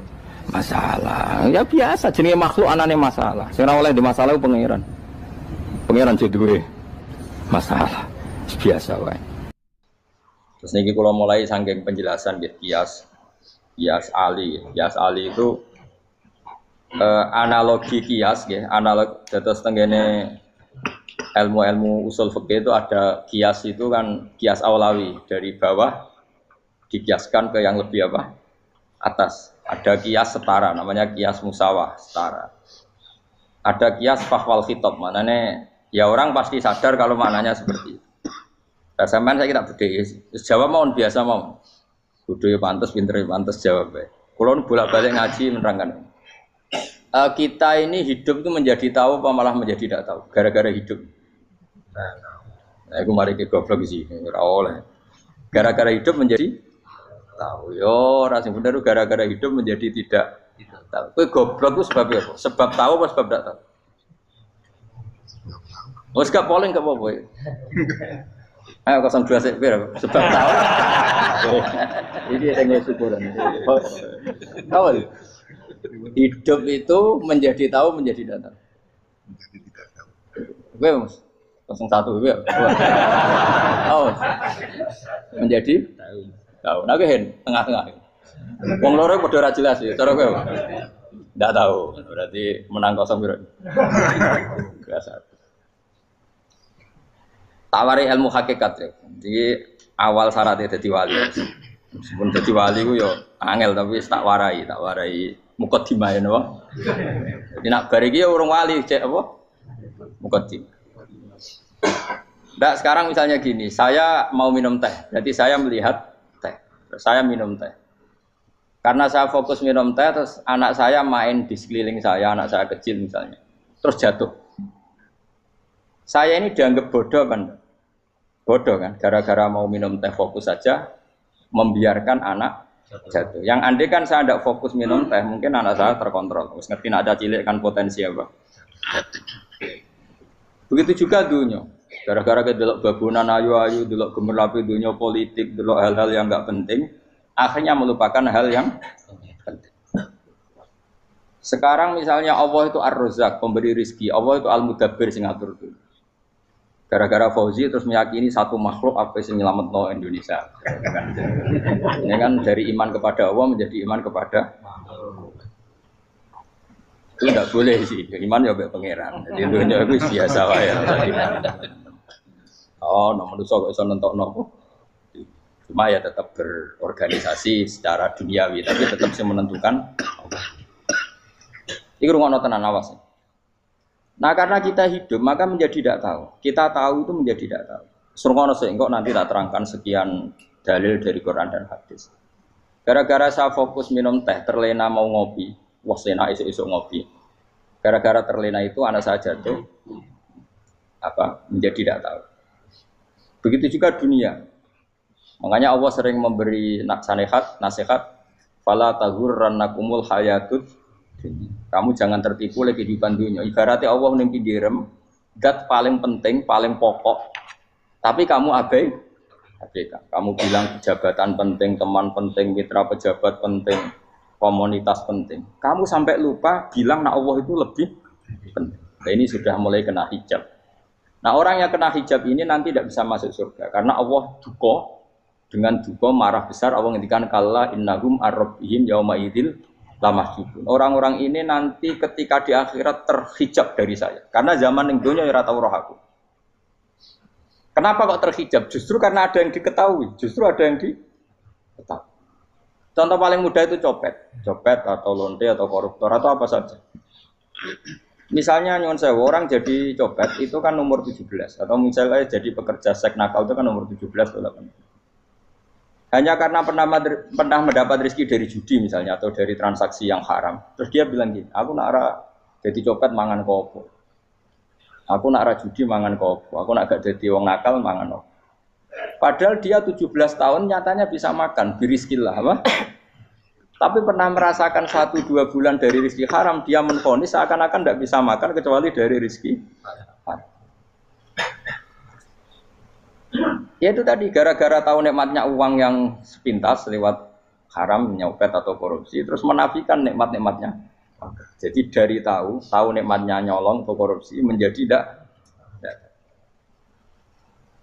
S2: Masalah. Ya biasa jenenge makhluk anane masalah. Sing ora oleh di masalah pangeran. Pangeran duwe masalah. Biasa wae. Terus niki kula mulai saking penjelasan nggih kias ali. Kias ali itu analogi kias nggih, analog dados tengene ilmu-ilmu usul fikih itu ada kias itu kan kias aulawi dari bawah dikiaskan ke yang lebih apa? Atas. Ada kias setara, namanya kias musawah, setara. Ada kias fahwal khitab, maknanya ya orang pasti sadar kalau maknanya seperti itu. Sampean saya kira beda, jawab mau biasa mau. Budaya pantas, pinter pantas jawab. Kalau bolak-balik ngaji menerangkan. Kita ini hidup itu menjadi tahu apa malah menjadi tidak tahu, gara-gara hidup. Nah, aku mari ke goblok sih, ora oleh. Gara-gara hidup menjadi tahu yo rasa bener gara-gara hidup menjadi tidak tahu. Kowe goblok itu sebab apa? Sebab tahu apa sebab tidak tahu? Wes gak polling gak apa-apa. Ayo 02 sik piro? Sebab tahu. Ini yang syukuran. Tahu. Hidup itu menjadi tahu menjadi tidak tahu. Gue Mas 01 gue. Oh. Menjadi tahu. Nah gue tengah-tengah. Wong loro padha ora jelas ya, cara gue. Ndak tahu. Berarti menang 0 piro. Biasa. Tawari ilmu hakikat ya. Jadi awal syaratnya jadi wali. Meskipun jadi wali ku yo angel tapi tak warai mukadimah ya napa. Jadi nak bar iki ya urung wali cek apa? Mukadimah. Ndak sekarang misalnya gini, saya mau minum teh. Berarti saya melihat teh. Terus saya minum teh. Karena saya fokus minum teh terus anak saya main di sekeliling saya, anak saya kecil misalnya. Terus jatuh. Saya ini dianggap bodoh kan? Bodoh kan, gara-gara mau minum teh fokus saja, membiarkan anak jatuh. Yang andai kan saya tidak fokus minum teh, mungkin anak saya terkontrol. Terus ngerti nak ada cilik kan potensi apa. Begitu juga dunia. Gara-gara kita delok babunan ayu-ayu, delok gemerlapi dunia politik, delok hal-hal yang enggak penting, akhirnya melupakan hal yang penting. Sekarang misalnya Allah itu Ar-Razzaq, pemberi rizki, Allah itu Al-Mudabbir sing ngatur dunia. Gara-gara Fauzi terus meyakini satu makhluk apa yang nyelametno Indonesia. Ini kan dari iman kepada Allah menjadi iman kepada itu tidak boleh sih. Iman ya mbek pangeran. Jadi dunia itu biasa wae. Oh, nomor manusia kok iso nentokno. Cuma ya tetap berorganisasi secara duniawi, tapi tetap sih menentukan. Iki rungokno tenan awas. Nah karena kita hidup maka menjadi tidak tahu. Kita tahu itu menjadi tidak tahu. Surungono sehingga nanti tak terangkan sekian dalil dari Quran dan hadis. Gara-gara saya fokus minum teh, terlena mau ngopi, wah sena esok ngopi. Gara-gara terlena itu anak saya jatuh, menjadi tidak tahu. Begitu juga dunia. Makanya Allah sering memberi nasihat, fala taghurrannakumul hayatud. Kamu jangan tertipu oleh kehidupan dunia. Ibaratnya Allah menimpi direm, dat paling penting, paling pokok. Tapi kamu abaikan. Kamu bilang jabatan penting, teman penting, mitra pejabat penting, komunitas penting. Kamu sampai lupa bilang nah Allah itu lebih penting. Nah, ini sudah mulai kena hijab. Nah orang yang kena hijab ini nanti tidak bisa masuk surga karena Allah dengan duka marah besar. Allah ngendikan kalla innahum ar-rabbihim yauma idzil lamahjubun. Orang-orang ini nanti ketika di akhirat terhijab dari saya. Karena zaman yang dunia ora tau roh aku. Kenapa kok terhijab? Justru karena ada yang diketahui. Justru ada yang diketahui. Contoh paling mudah itu copet atau lonte atau koruptor atau apa saja. Misalnya nyuwun sewu orang jadi copet itu kan umur 17 atau misalnya jadi pekerja seks nakal itu kan umur 17 atau 18. Hanya karena pernah mendapat rezeki dari judi misalnya atau dari transaksi yang haram. Terus dia bilang gini, aku nak jadi copet mangan kopo. Aku nak judi mangan kopo. Aku nak gak jadi wong nakal mangan kopo. Padahal dia 17 tahun nyatanya bisa makan, birizkillah apa? Tapi pernah merasakan 1-2 bulan dari rezeki haram, dia menvonis seakan-akan tidak bisa makan kecuali dari rezeki haram. Ya itu tadi gara-gara tahu nikmatnya uang yang sepintas lewat haram, nyopet atau korupsi, terus menafikan nikmat-nikmatnya. Jadi dari tahu nikmatnya nyolong atau korupsi menjadi tidak.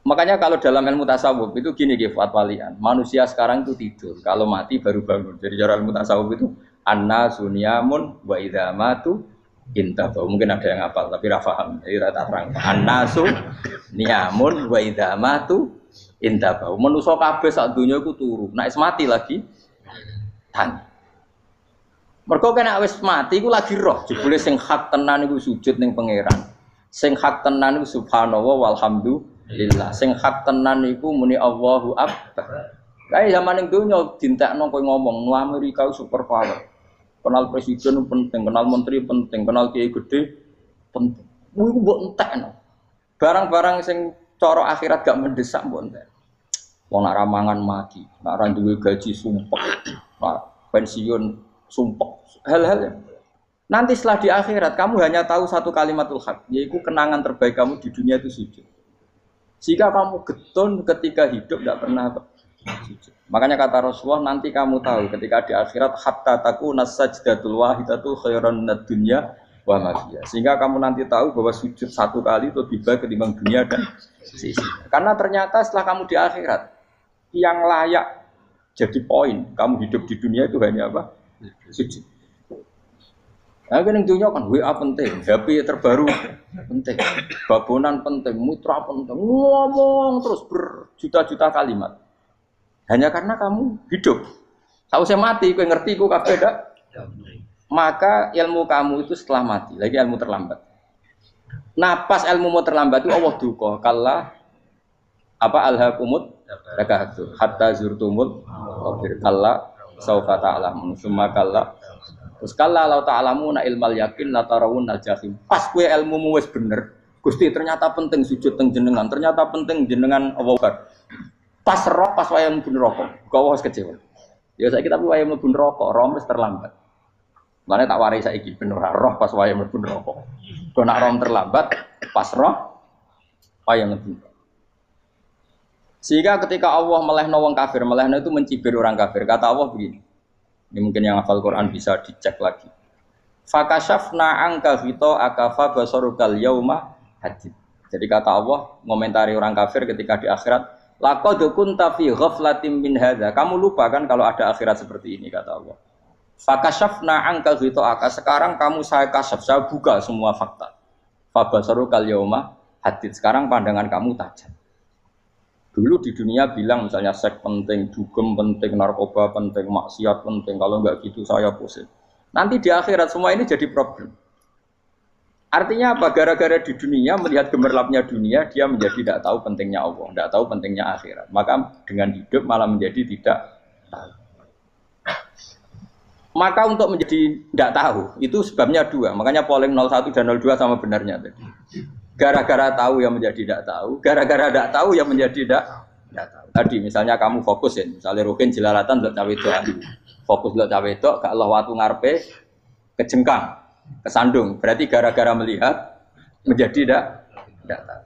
S2: Makanya kalau dalam ilmu tasawuf itu gini fatwalian, manusia sekarang itu tidur, kalau mati baru bangun. Jadi cara ilmu tasawuf itu annasu niyamun wa idza matu intahu. Mungkin ada yang hafal tapi ra paham. Jadi rata terang. Annasu niyamun wa idza matu intahu. Manusa kabeh sak donya iku turu. Nek mati lagi tangi. Mergo kena wis mati iku lagi roh. Jebule sing hak tenan iku sujud ning pangeran. Sing hak tenan iku subhanallah walhamdulillah. Sing hak tenan iku muni Allahu akbar. Kae zaman ning donya dintekno kowe ngomong nu Amerika super power. Kenal presiden penting, kenal menteri penting, kenal kiai gede penting. Iku mbok entekno. Barang-barang sing cara akhirat gak mendesak mbok entek. Wong nak ramangan mati, nak ra duwe gaji sumpek, pensiun sumpek. Hal-hal Nanti setelah di akhirat kamu hanya tahu satu kalimatul haq, yaitu kenangan terbaik kamu di dunia itu sujud. Jika kamu getun ketika hidup tidak pernah sujud. Makanya kata Rasulullah, nanti kamu tahu ketika di akhirat hatta takuna sajdatul wahidatu khairan minad dunya wa ma fiha. Sehingga kamu nanti tahu bahwa sujud satu kali itu lebih baik ketimbang dunia dan sisi. Karena ternyata setelah kamu di akhirat yang layak jadi poin kamu hidup di dunia itu hanya apa? Sujud. Nah, kan yang dunia kan WA penting, HP terbaru penting, babonan penting, mutra penting, ngomong terus berjuta-juta kalimat. Hanya karena kamu hidup. Kalau saya mati, kau ngerti, kau kabeh dak. Maka ilmu kamu itu setelah mati, lagi ilmu terlambat. Nah, pas ilmu mau terlambat itu Allah duka, kalla apa alhaqumut takahatu hatta zurtumul qabir kalla saufa ta'lamun summa kalla. Terus kalla law ta'lamuna ilmal yakin la tarawun al-jahim. Pas kowe ilmumu wis bener, Gusti ternyata penting sujud teng jenengan, ternyata penting jenengan Allah. Pas roh pas wayah mlebu neraka, kok wis kecewa. Ya saiki tapi wayah mlebu neraka, roh wis terlambat. Mane tak warai saiki ben ora roh pas wayah mlebu neraka. Kok nak roh terlambat, pas roh wayah mlebu. Sehingga ketika Allah melehno wong kafir, melehno itu mencibir orang kafir. Kata Allah begini. Ini mungkin yang hafal Quran bisa dicek lagi. Fakashafna anka ghita akafa basarukal yauma hadid. Jadi kata Allah ngomentari orang kafir ketika di akhirat, laqad kunta fi ghaflatin min hadza. Kamu lupa kan kalau ada akhirat seperti ini kata Allah. Fakashafna anka ghita aka. Sekarang kamu saya kasaf, saya buka semua fakta. Fa basarukal yauma hadid. Sekarang pandangan kamu tajam. Dulu di dunia bilang misalnya seks penting, dugem penting, narkoba penting, maksiat penting. Kalau enggak gitu saya pusing. Nanti di akhirat semua ini jadi problem. Artinya apa? Gara-gara di dunia melihat gemerlapnya dunia, dia menjadi tidak tahu pentingnya Allah, tidak tahu pentingnya akhirat. Maka dengan hidup malah menjadi tidak tahu. Maka untuk menjadi tidak tahu itu sebabnya dua. Makanya polling 01 dan 02 sama benarnya tadi. Gara-gara tahu yang menjadi tidak tahu, gara-gara tidak tahu yang menjadi tidak tahu. Tadi misalnya kamu fokus ya, misalnya Rukin jelalatan untuk cawe doa, fokus untuk cawe doa, gak Allah waktu ngarepe kejengkang, kesandung. Berarti gara-gara melihat menjadi tidak tahu.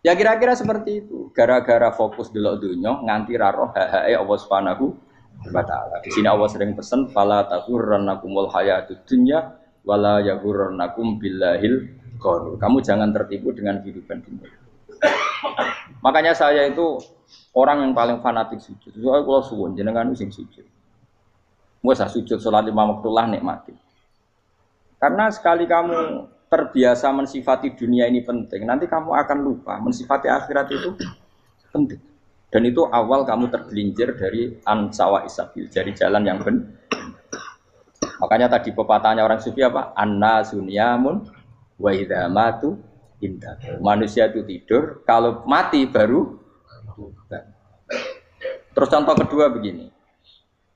S2: Ya kira-kira seperti itu. Gara-gara fokus delok dunya nganti ra roh hak-hake Allah Subhanahu wa taala. Di sini Allah sering pesan fala taghurrannakumul hayatud dunya wala yaghurrannakum billahil ghurur. Kamu jangan tertipu dengan kehidupan dunia. Makanya saya itu orang yang paling fanatik sujud. Soalnya kalau suwun jenengan sing sujud. Wes sujud salat 5 waktu lah nikmati. Karena sekali kamu terbiasa mensifati dunia ini penting, nanti kamu akan lupa mensifati akhirat itu penting. Dan itu awal kamu tergelincir dari ansawa isabil, dari jalan yang benar. Makanya tadi pepatahnya orang sufi apa? An-nasunyamun wa idza matu indah. Manusia itu tidur, kalau mati baru. Terus contoh kedua begini.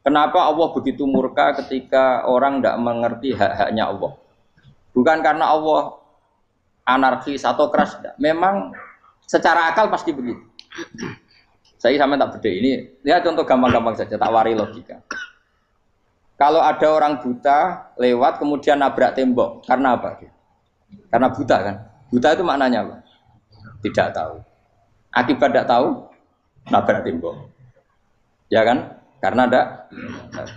S2: Kenapa Allah begitu murka ketika orang tidak mengerti hak-haknya Allah? Bukan karena Allah anarkis atau keras, tidak. Memang secara akal pasti begitu. Saya sama tak beda ini. Lihat contoh gampang-gampang saja, tak wari logika. Kalau ada orang buta lewat kemudian nabrak tembok, karena apa? Karena buta kan? Buta itu maknanya apa? Tidak tahu. Akibat tidak tahu, nabrak tembok. Ya kan? Karena tidak tahu.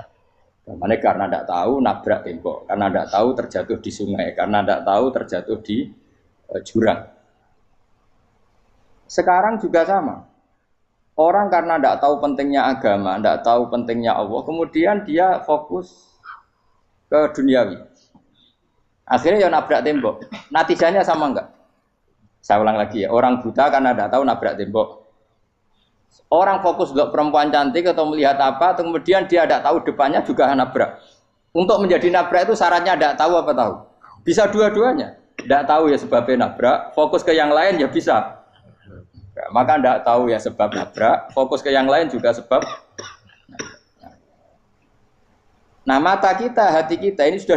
S2: Karena tidak tahu, nabrak tembok. Karena tidak tahu, terjatuh di sungai. Karena tidak tahu, terjatuh di jurang. Sekarang juga sama. Orang karena tidak tahu pentingnya agama, tidak tahu pentingnya Allah, kemudian dia fokus ke duniawi. Akhirnya ya nabrak tembok. Natijanya sama enggak? Saya ulang lagi ya. Orang buta karena tidak tahu nabrak tembok. Orang fokus untuk perempuan cantik atau melihat apa, kemudian dia tidak tahu depannya juga nabrak. Untuk menjadi nabrak itu syaratnya tidak tahu apa tahu. Bisa dua-duanya. Tidak tahu ya sebabnya nabrak, fokus ke yang lain ya bisa. Maka tidak tahu ya sebab nabrak, fokus ke yang lain juga sebab. Nah mata kita, hati kita ini sudah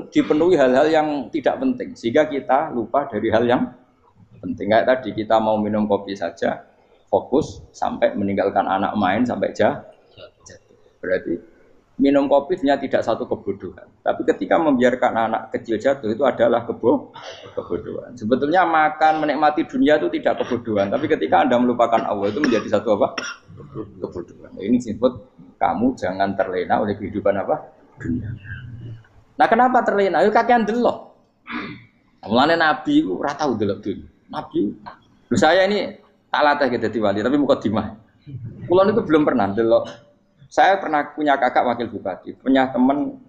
S2: dipenuhi hal-hal yang tidak penting, sehingga kita lupa dari hal yang penting. Kayak tadi kita mau minum kopi saja, fokus sampai meninggalkan anak main sampai jatuh. Berarti Minum kopi sebenarnya tidak satu kebodohan. Tapi ketika membiarkan anak kecil jatuh itu adalah kebodohan. Sebetulnya makan, menikmati dunia itu tidak kebodohan. Tapi ketika Anda melupakan Allah itu menjadi satu apa? Kebodohan. Nah, ini disebut kamu jangan terlena oleh kehidupan apa? Dunia. Nah kenapa terlena? Ayo kakean delok. Mulane Nabi itu ora tau delok dunia. Nabi, saya ini tak latih gitu di wali, tapi mukadimah. Kulon itu belum pernah delok. Saya pernah punya kakak wakil bupati, punya teman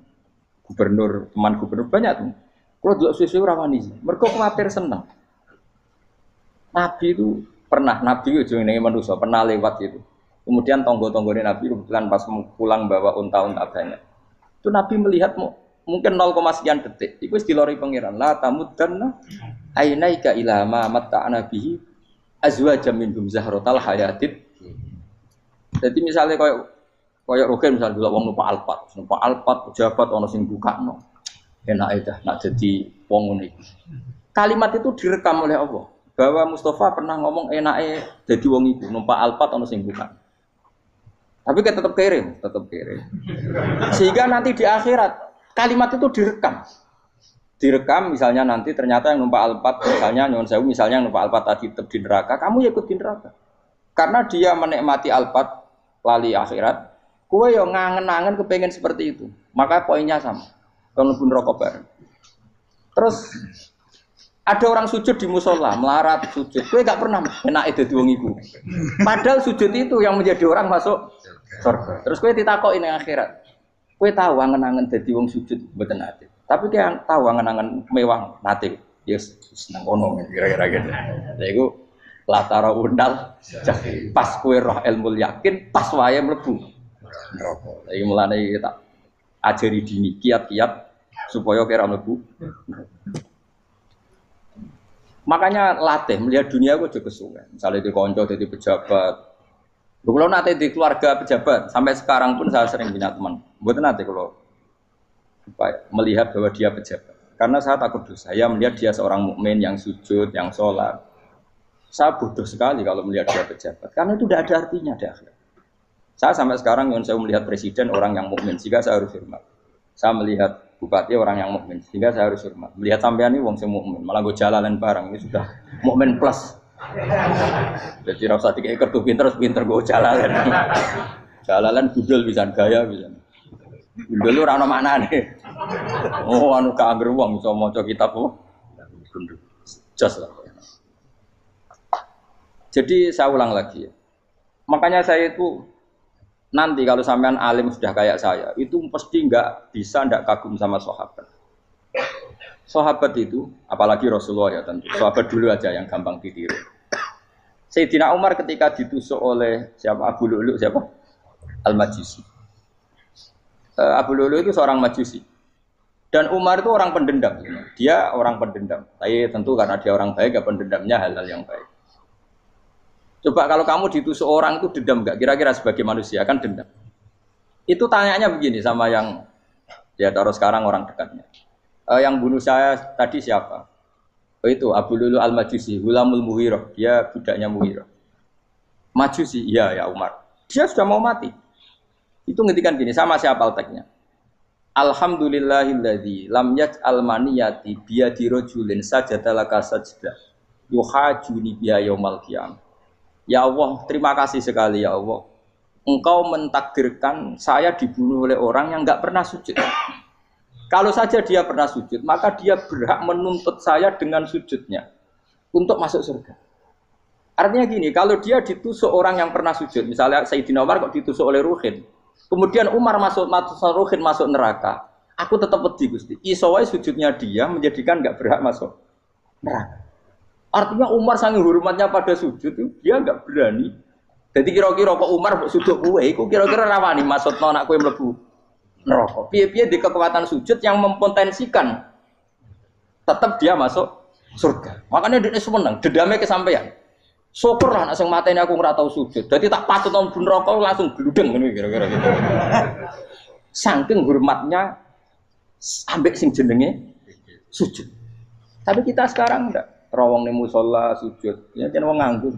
S2: gubernur banyak tuh. Kalau dulu susu rawani, mereka khawatir senang. Nabi itu pernah, Nabi itu yang manusia pernah lewat itu. Kemudian tonggo-tonggonya Nabi kebetulan pas pulang bawa unta-unta banyak. Itu Nabi melihat mungkin 0, sekian detik. Itu dilori pangeran. La tamuddanna ainaika ila ma matta'na bihi azwajan minhum zahratal hayatid. Jadi misalnya kayak Rogen misalnya dulu wong numpak Alphard pejabat ono sing bukakno. Enak aja nak jadi wong ngene iki. Kalimat itu direkam oleh Allah bahwa Mustafa pernah ngomong enake jadi wong iku numpak Alphard ono sing buka. Tapi kan tetap kirim. Sehingga nanti di akhirat kalimat itu direkam. Direkam misalnya nanti ternyata yang numpak Alphard misalnya nyon sewu misalnya yang numpak Alphard tadi tetap di neraka, kamu ya ikut di neraka. Karena dia menikmati Alphard lali akhirat. Kue yang ngangen-ngangen kepengen seperti itu, maka poinnya sama. Kalau pun rokok bareng. Terus ada orang sujud di musola, melarat sujud. Kue gak pernah enak itu wong iku. Padahal sujud itu yang menjadi orang masuk surga. Terus kue ditakoki ning akhirat. Kue tahu angen-angen dadi wong sujud mboten nate. Tapi kue tahu angen-angen mewah nate. Yes, seneng kono kira-kira gitu. Lha iku latara undal pas kue roh ilmu yakin, pas wae mlebu neraka. Iki mulane tak ajari dini kiat-kiat supaya kira mlebu. Makanya latih melihat dunia kok juga kesuwen. Misalnya di konco jadi pejabat. Kalau nanti di keluarga pejabat sampai sekarang pun saya sering punya teman. Mboten nanti kalau melihat bahwa dia pejabat. Karena saya takut dosa. Saya melihat dia seorang mukmin yang sujud, yang sholat. Saya bodoh sekali kalau melihat dia pejabat. Karena itu tidak ada artinya di akhirat. Saya sampai sekarang yang saya melihat presiden orang yang mukmin, sehingga saya harus hormat. Saya melihat bupati orang yang mukmin, sehingga saya harus hormat. Melihat sampean ini wong sing mukmin, malah gue jalalan barang ini sudah mukmin plus. Jadi rasa tiga kartu pinter gue jalalan. Jalalan budel bisa gaya bisa. Budel lu rano mana nih? Oh anu keangger wong bisa maca kitab oh. Just lah. Jadi saya ulang lagi ya. Makanya saya itu nanti kalau sampean alim sudah kayak saya, itu pasti nggak kagum sama sahabat. Sahabat itu, apalagi Rasulullah ya tentu. Sahabat dulu aja yang gampang ditiru. Sayyidina Umar ketika ditusuk oleh siapa Abu Lu'lu siapa? Al-Majusi. Abu Lu'lu itu seorang Majusi. Dan Umar itu orang pendendam. Dia orang pendendam. Tapi tentu karena dia orang baik, ya pendendamnya hal-hal yang baik. Coba kalau kamu ditusuk orang itu dendam enggak? Kira-kira sebagai manusia kan dendam. Itu tanyanya begini sama yang ya taruh sekarang orang dekatnya. Yang bunuh saya tadi siapa? Oh itu Abu Lulu Al-Majusi, Hulamul Muhirah. Dia budaknya Muhirah. Majusi, iya ya Umar. Dia sudah mau mati. Itu ngendikan gini, sama siapa alteknya? Alhamdulillahilladzi lam yaj'al maniyati biyadi rajulin sajadalaka sajdah yuhajuni biya yaumal qiyamah. Ya Allah, terima kasih sekali ya Allah. Engkau mentakdirkan saya dibunuh oleh orang yang enggak pernah sujud. Kalau saja dia pernah sujud, maka dia berhak menuntut saya dengan sujudnya untuk masuk surga. Artinya gini, kalau dia ditusuk orang yang pernah sujud, misalnya Sayyidina Umar kok ditusuk oleh Ruhin, kemudian Umar Ruhin masuk neraka, aku tetap wedi Gusti. Isowai sujudnya dia menjadikan enggak berhak masuk neraka. Artinya Umar sangat hormatnya pada sujud itu dia enggak berani. Jadi kira-kira kok Umar sujud kowe iku kira-kira rawani maksudno anak kowe mlebu neraka. Piye-piye di kekuatan sujud yang mempotensikan tetap dia masuk surga. Makanya dia seneng, dendamnya kesampaian. Syukurlah nek sing mateni aku ora tau sujud. Dadi tak patut nang neraka langsung gludeng ngene kira-kira gitu. Saking hormatnya ambek sing jenenge sujud. Tapi kita sekarang enggak. Rawong ning musala sujud, ya jan wong nganggur.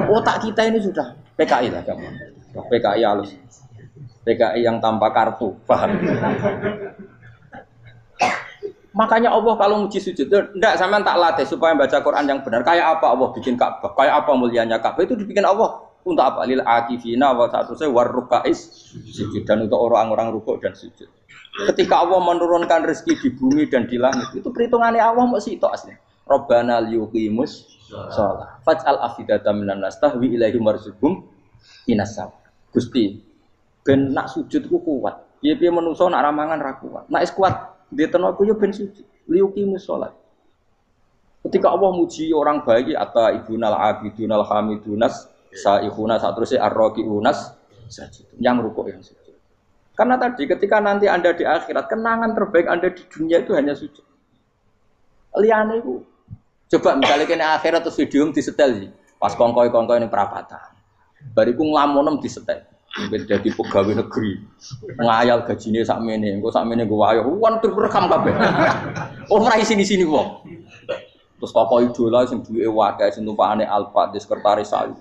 S2: Otak kita ini sudah PKI lah kamu. PKI halus. PKI yang tanpa kartu, paham? Makanya Allah kalau muji sujud, enggak sampean tak latih supaya baca Quran yang benar. Kayak apa Allah bikin Ka'bah? Kayak apa mulianya Ka'bah? Itu dibikin Allah untuk apa? Lil akifina wa sa'tusai warrukais sujud, dan untuk orang-orang rukuk dan sujud. Ketika Allah menurunkan rezeki di bumi dan di langit, itu perhitungannya Allah mau sitok asli. Rabbana liyuqimus shalah faj'al afidatan minan nas tahwi ilaihim warzuqhum minasam. Gusti, ben nak sujud ku kuat. Piye-piye menungso nak ramangan ra kuat. Nak is kuat dia tenaga yo ben sujud, liyuqimus shalah. Ketika Allah muji orang baik, ata ibunal abidunal hamidunas saihuna satruse arraqiunas sajid. Yang rukuk yang sujud. Karena tadi ketika nanti Anda di akhirat, kenangan terbaik Anda di dunia itu hanya sujud. Liyane iku coba misalnya kene akhirat terus video disetel iki. Pas kongkoi-kongkoi ning perapatan. Bariku nglamonem disetel. Beda di pegawai negeri, ngayal gajinya sakmene, engko sakmene gue wayo, wan terekam kabeh. Oh ora sini wong. Terus tokoh idola sing duwe wae sing tumpakane Alfa di sekretaris saya.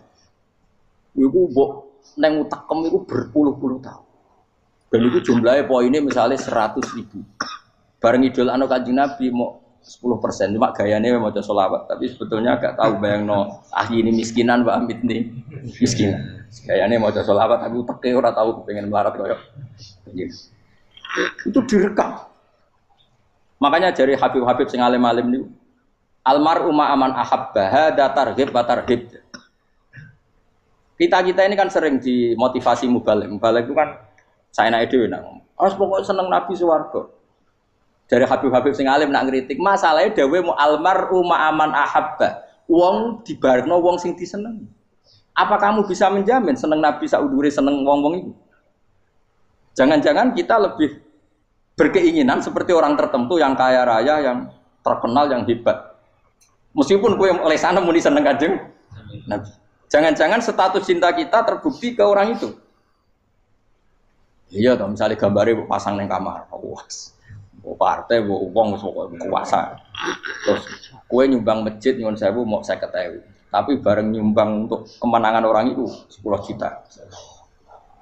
S2: Iku mbok nang utekem iku berpuluh-puluh tahun. Dan itu jumlahnya poinnya misalnya 100.000. Bareng idola anu Kanjeng Nabi mau 10%, cuma gayanya mau maca sholawat, tapi sebetulnya agak tahu bayangno ini miskinan Mbak Amit nih miskinan. Gayanya mau maca sholawat tapi uteknya ora tahu pengen melarat koyo. Itu direkam. Makanya dari Habib-habib sing alim-alim niku almar'u ma'aman ahabba hada targhib wa tarhib. Kita ini kan sering dimotivasi mubalik. Mubalik itu kan saya naik dhewe nang. Harus pokoknya seneng Nabi swarga. Dari Habib-habib sing alim nak ngritik, masalahnya dawe mu almar'u ma'aman ahabba. Wong dibarno wong sing diseneng. Apa kamu bisa menjamin seneng Nabi saudure seneng wong-wong itu? Jangan-jangan kita lebih berkeinginan seperti orang tertentu yang kaya raya, yang terkenal, yang hebat. Meskipun kowe oleh sana muni seneng Kanjeng Nabi. Jangan-jangan status cinta kita terbukti ke orang itu. Iya toh, misalnya gambarnya pasang neng kamar. Partai, uang, kuasa. Terus, kue nyumbang masjid, nyumbang sewu, mau 50.000. Tapi bareng nyumbang untuk kemenangan orang itu 10 juta.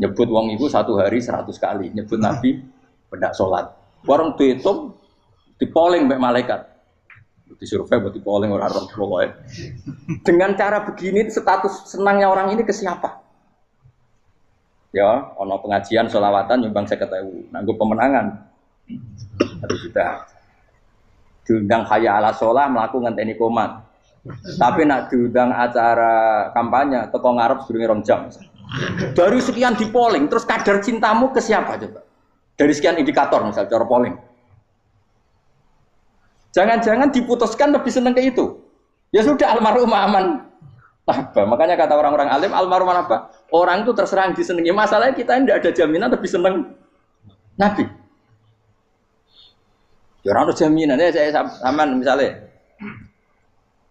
S2: Nyebut uang itu satu hari 100 kali. Nyebut Nabi, benda sholat. Warung dihitung, dipoling mbak malaikat. Disurvei buat dipoling orang-orang pokoknya. Dengan cara begini, status senangnya orang ini ke siapa? Ya, ono pengajian sholawatan nyumbang 50.000. Nanggup pemenangan. Harus kita diundang hayya ala sholah melakukan ngenteni komat. Tapi nak diundang acara kampanye teko ngarep sedurunge 2 jam. Dari sekian di polling, terus kadar cintamu ke siapa coba? Dari sekian indikator misal cara polling. Jangan-jangan diputuskan lebih seneng ke itu. Ya sudah almarhum aman. Apa? Makanya kata orang-orang alim almarhum apa? Orang itu terserah yang disenangi. Masalahnya kita tidak ada jaminan lebih seneng Nabi. Ya orang ada jaminan ya saya aman misalnya.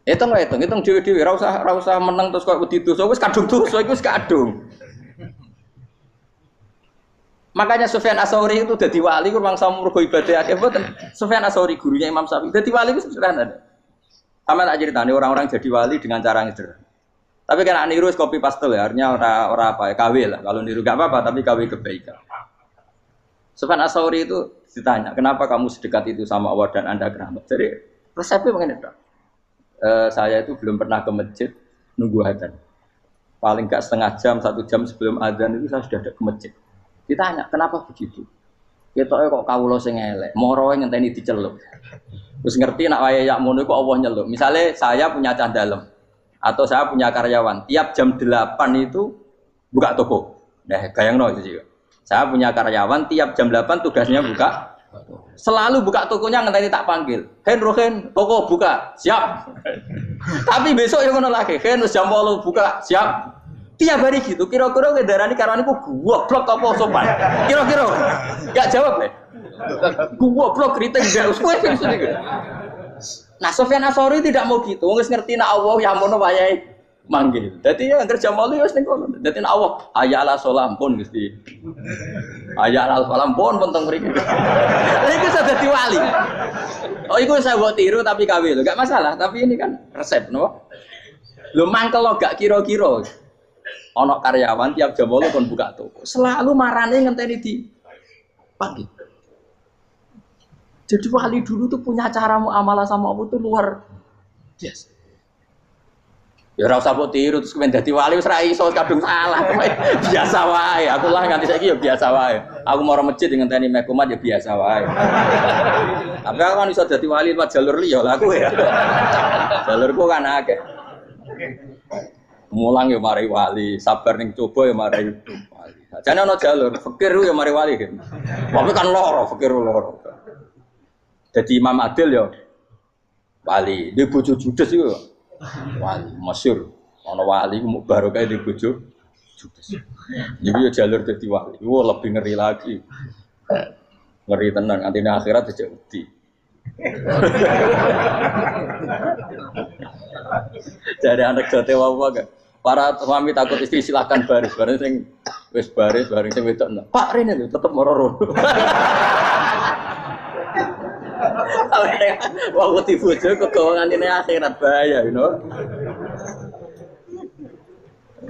S2: Hitung dewi-dewi, ra usah menang terus kok wedi dosa wis kadung dosa iku wis kadung. Makanya Sufyan Ats-Tsauri itu dadi wali ku mangsa mergo ibadah akeh mboten. Sufyan Ats-Tsauri gurunya Imam Syafi'i. Dadi wali ku sederhana. Sama tak ceritane orang-orang jadi wali dengan cara yang sederhana. Tapi kan niru copy paste ya, artinya ora apa ya KW lah. Kalau niru gak apa-apa tapi KW kebaikan. Sufyan Ats-Tsauri itu ditanya, kenapa kamu sedekat itu sama Allah dan Anda keramat? Jadi resepnya begini, saya itu belum pernah ke masjid nunggu adzan. Paling gak setengah jam, 1 jam sebelum adzan itu saya sudah ada ke masjid. Ditanya, kenapa begitu? Ketoknya kok kawula sing elek, moroe ngenteni diceluk. Terus ngerti nak wayahe yak ngono iku Allah nyeluk. Misalnya saya punya candalem atau saya punya karyawan, tiap jam 8 itu buka toko. Nah, gayangno itu juga. Saya punya karyawan tiap jam 8 tugasnya buka. Selalu buka tokonya ngenteni tak panggil. Hen, toko buka. Siap. Tapi besok yang ngono lagi. Hen jam 8 buka. Siap. Tiap hari gitu. Kira-kira kendaraan karyawan iku goblok apa sopan? Kira-kira. Enggak jawab ya. Goblok kriting enggak usah gitu. Nah, Sufyan Ats-Tsauri tidak mau gitu. Wong wis ngerti nek Allah ya mono wayahe manggil. Dadi ya kerja malu wis ning kono. Dadi nek Allah hayya ala sholah pun Gusti. Hayya ala sholah pun teng mriki. Iku sudah dadi wali. Oh iku saya buat tiru tapi kawe lho, enggak masalah, tapi ini kan resep no. Lho mangkel lo gak kira-kira.
S3: Ono karyawan tiap jam 8 kon buka toko. Selalu marane ngenteni di pagi. Jadi wali dulu tuh punya cara muamalah sama Allah tuh luar biasa. Ya ora usah mbok tiru terus kemen dadi wali wis ra iso kadung salah. Biasa wae. Aku lah nganti saiki ya biasa wae. Aku mau masjid ngenteni mek kumat ya biasa wae. Tapi aku kan iso dadi wali lewat jalur liya lah aku ya. Jalurku kan akeh. Mulang ya mari wali, sabar ning coba ya mari wali. Jane ana jalur fikir ya mari wali kan. Tapi kan loro fikir loro. Jadi Imam Adil ya wali, dia bojo judes itu wali, masyhur. Ana wali ku baru kae di bojo judes. Jadi ya jalur dadi wali. Wah lebih ngeri lagi. Ngeri tenan nganti akhirat aja wedi. Jadi anekdote wae gak. Para suami takut istri silakan baris, bareng sing wis baris, bareng sing wedok. Pak rene lho tetep moro-moro. Waktu dibojo kegawangan ini akhirat bahaya, you know.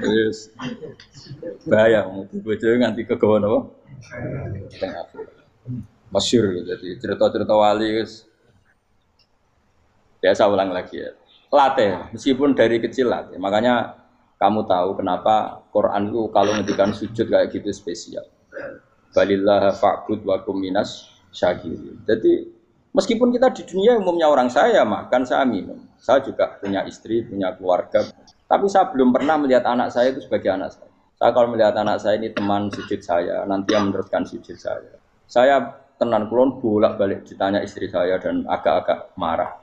S3: Yes. Bahaya, dibojo nganti kegawan apa? Masyhur jadi cerita-cerita wali guys. Biasa ulang lagi ya. Latih, meskipun dari kecil latih. Makanya kamu tahu kenapa Quran itu kalau ngendikan sujud kayak gitu spesial. Balillah fa'bud wa kum minas syakirin. Jadi meskipun kita di dunia umumnya orang saya makan, saya minum. Saya juga punya istri, punya keluarga. Tapi saya belum pernah melihat anak saya itu sebagai anak saya. Saya kalau melihat anak saya ini teman sujud saya, nanti yang meneruskan sujud saya. Saya tenan kulon bolak-balik ditanya istri saya dan agak-agak marah.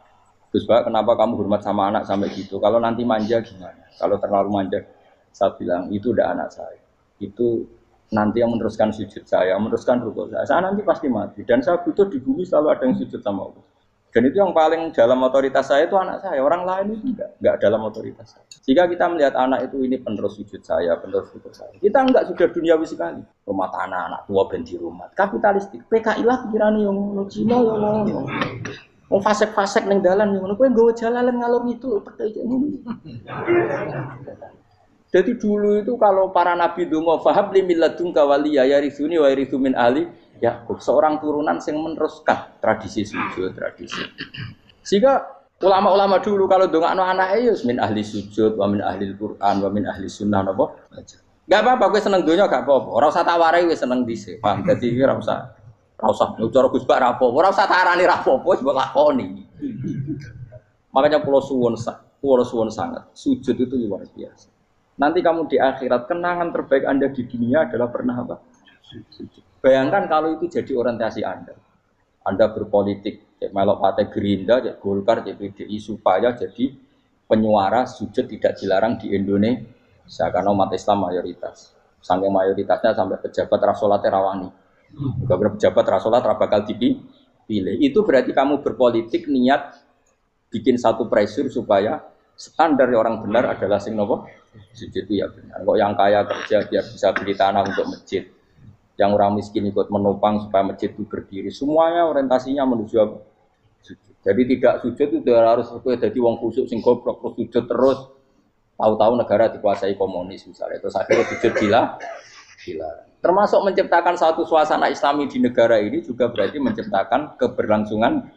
S3: Gus Pak, kenapa kamu hormat sama anak sampai gitu? Kalau nanti manja gimana? Kalau terlalu manja, saya bilang itu udah anak saya. Itu nanti yang meneruskan sujud saya, meneruskan rukuk saya. Saya nanti pasti mati. Dan saya butuh di bumi selalu ada yang sujud sama Allah. Dan itu yang paling dalam otoritas saya itu anak saya. Orang lain itu enggak dalam otoritas saya. Jika kita melihat anak itu ini penerus sujud saya, penerus rukuk saya. Kita enggak sudah duniawi sekali. Rumah tanah, anak tua ben di rumah. Kapitalistik. PKI lah pikirannya yang Cina yang mau fasek-fasek neng dalan yang kowe nggawa jalalan ngalor itu percaya ngono. Jadi dulu itu kalau para nabi donga fahab li milladunka waliya yarithuni wa yarithu min ahli Yakub, seorang turunan yang meneruskan tradisi sujud, tradisi. Sehingga ulama-ulama dulu kalau dongakno anake ya min ahli sujud wa min ahli Al-Qur'an wa min ahli sunnah napa. Enggak apa-apa kowe seneng donya gak apa-apa. Ora usah tak warai wis seneng dhisik. Paham dadi ora usah. Ora usah cara Gus Bak rapopo, ora usah tarani rapopo wis mbok lakoni. Makanya kula suwun sangat, sujud itu luar biasa. Nanti kamu di akhirat kenangan terbaik Anda di dunia adalah pernah apa? Sujud. Bayangkan kalau itu jadi orientasi Anda. Anda berpolitik, cek melok partai Gerindra, cek Golkar, cek PDI supaya jadi penyuara sujud tidak dilarang di Indonesia karena umat Islam mayoritas. Saking mayoritasnya sampai pejabat rasolate rawani. Beberapa pejabat rasolat bakal dipilih. Itu berarti kamu berpolitik niat bikin satu pressure supaya standar orang benar adalah sing nopo sujud itu ya benar. Kok yang kaya kerja biar bisa beli tanah untuk masjid. Yang orang miskin ikut menopang supaya masjid itu berdiri. Semuanya orientasinya menuju sujud. Jadi tidak sujud itu harus jadi wong khusuk sing goblok terus sujud terus. Tahu-tahu negara dikuasai komunis misalnya. Terus akhirnya sujud gila. Termasuk menciptakan satu suasana Islami di negara ini juga berarti menciptakan keberlangsungan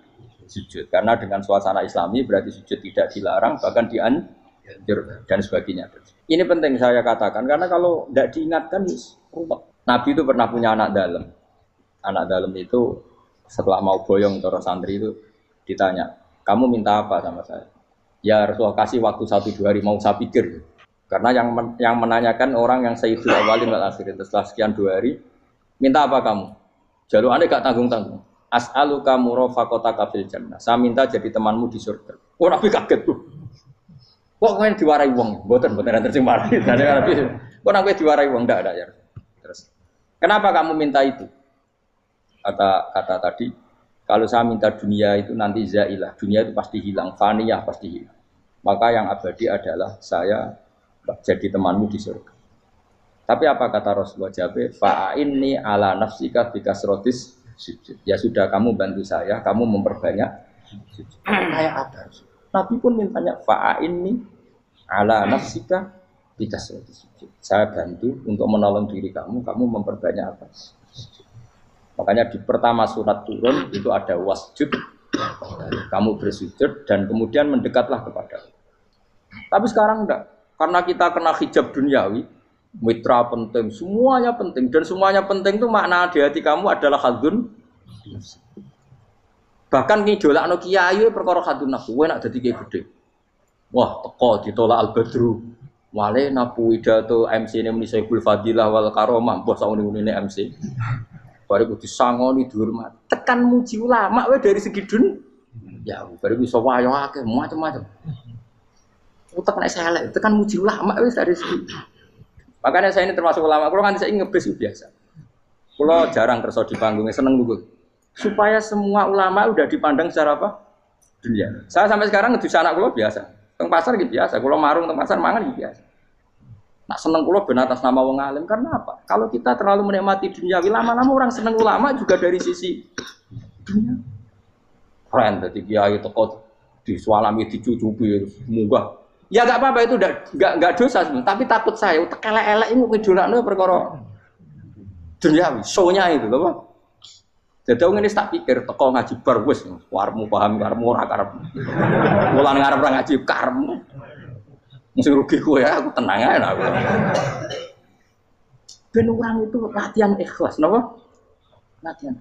S3: sujud. Karena dengan suasana Islami berarti sujud tidak dilarang, bahkan dianjurkan dan sebagainya. Ini penting saya katakan karena kalau tidak diingatkan, ruwet. Nabi itu pernah punya anak dalam. Anak dalam itu setelah mau boyong terus santri itu ditanya, kamu minta apa sama saya? Ya Rasulullah kasih waktu 1-2 hari mau saya pikir. Karena yang menanyakan orang yang Sayyidul Awwalin wal Akhirin setelah sekian 2 hari, minta apa kamu? Jaluannya gak tanggung-tanggung. As'aluka murafaqataka fil jannah. Saya minta jadi temanmu di surga. Oh Nabi kaget tuh. Kok kalian diwarai wong? Mboten nanti sing mari. Nabi, kok Nabi diwarai wong ndak ada ya. Terus, kenapa kamu minta itu? Kata tadi, kalau saya minta dunia itu nanti zailah. Dunia itu pasti hilang, faniyah pasti hilang. Maka yang abadi adalah saya jadi temanmu di surga. Tapi apa kata Rasulullah Jabir? Fa'inni ala nafsika bikasrotis sujud. Ya sudah kamu bantu saya, kamu memperbanyak sujud. Kayak apa? Nabi pun mintanya fa'inni ala nafsika Bikasrati sujud. Saya bantu untuk menolong diri kamu memperbanyak apa? Makanya di pertama surat turun itu ada wasjud, kamu bersujud dan kemudian mendekatlah kepada Allah. Tapi sekarang enggak, karena kita kena hijab duniawi, mitra penting, semuanya penting dan semuanya penting itu makna di hati kamu adalah hadun. Bahkan ngidolakno kiai perkara hadun nafsu, kowe nak dadi kiai gede. Wah, teko ditolak al-badru. Wale napu pidato MC ini muni Saiful Fadilah wal Karomah, mbah sauni-unine MC. Baru disangoni dihormat. Tekan muji ulama wae dari segi dun. Ya, baru bisa wayo akeh macam-macam. Utek nek selek, tekan muji ulama wis dari segi. Makanya saya ini termasuk ulama, kalau kan saya ngebes biasa. Kalau jarang kerso di panggungnya seneng dulu. Supaya semua ulama udah dipandang secara apa? Dunia. Saya sampai sekarang ngedus anak kula biasa. Teng pasar gitu biasa. Kalau marung teng pasar mangan gitu biasa. Nak seneng kula ben atas nama wong alim karena apa? Kalau kita terlalu menikmati dunia, lama-lama orang seneng ulama juga dari sisi dunia. Keren dadi kiai teko disualami dicucupi munggah. Ya enggak apa-apa itu enggak dosa sebenarnya, tapi takut saya utek elek-elek ini ngidolakno perkara duniawi, show-nya itu lho, Pak. Jadi wong ini tak pikir teko ngaji bar wis warmu paham karepmu ora karep. Mulan ngarep ora ngaji karepmu. Mesti rugi kowe ya, aku tenang ae aku. Ben orang itu latihan ikhlas, napa? Latihan.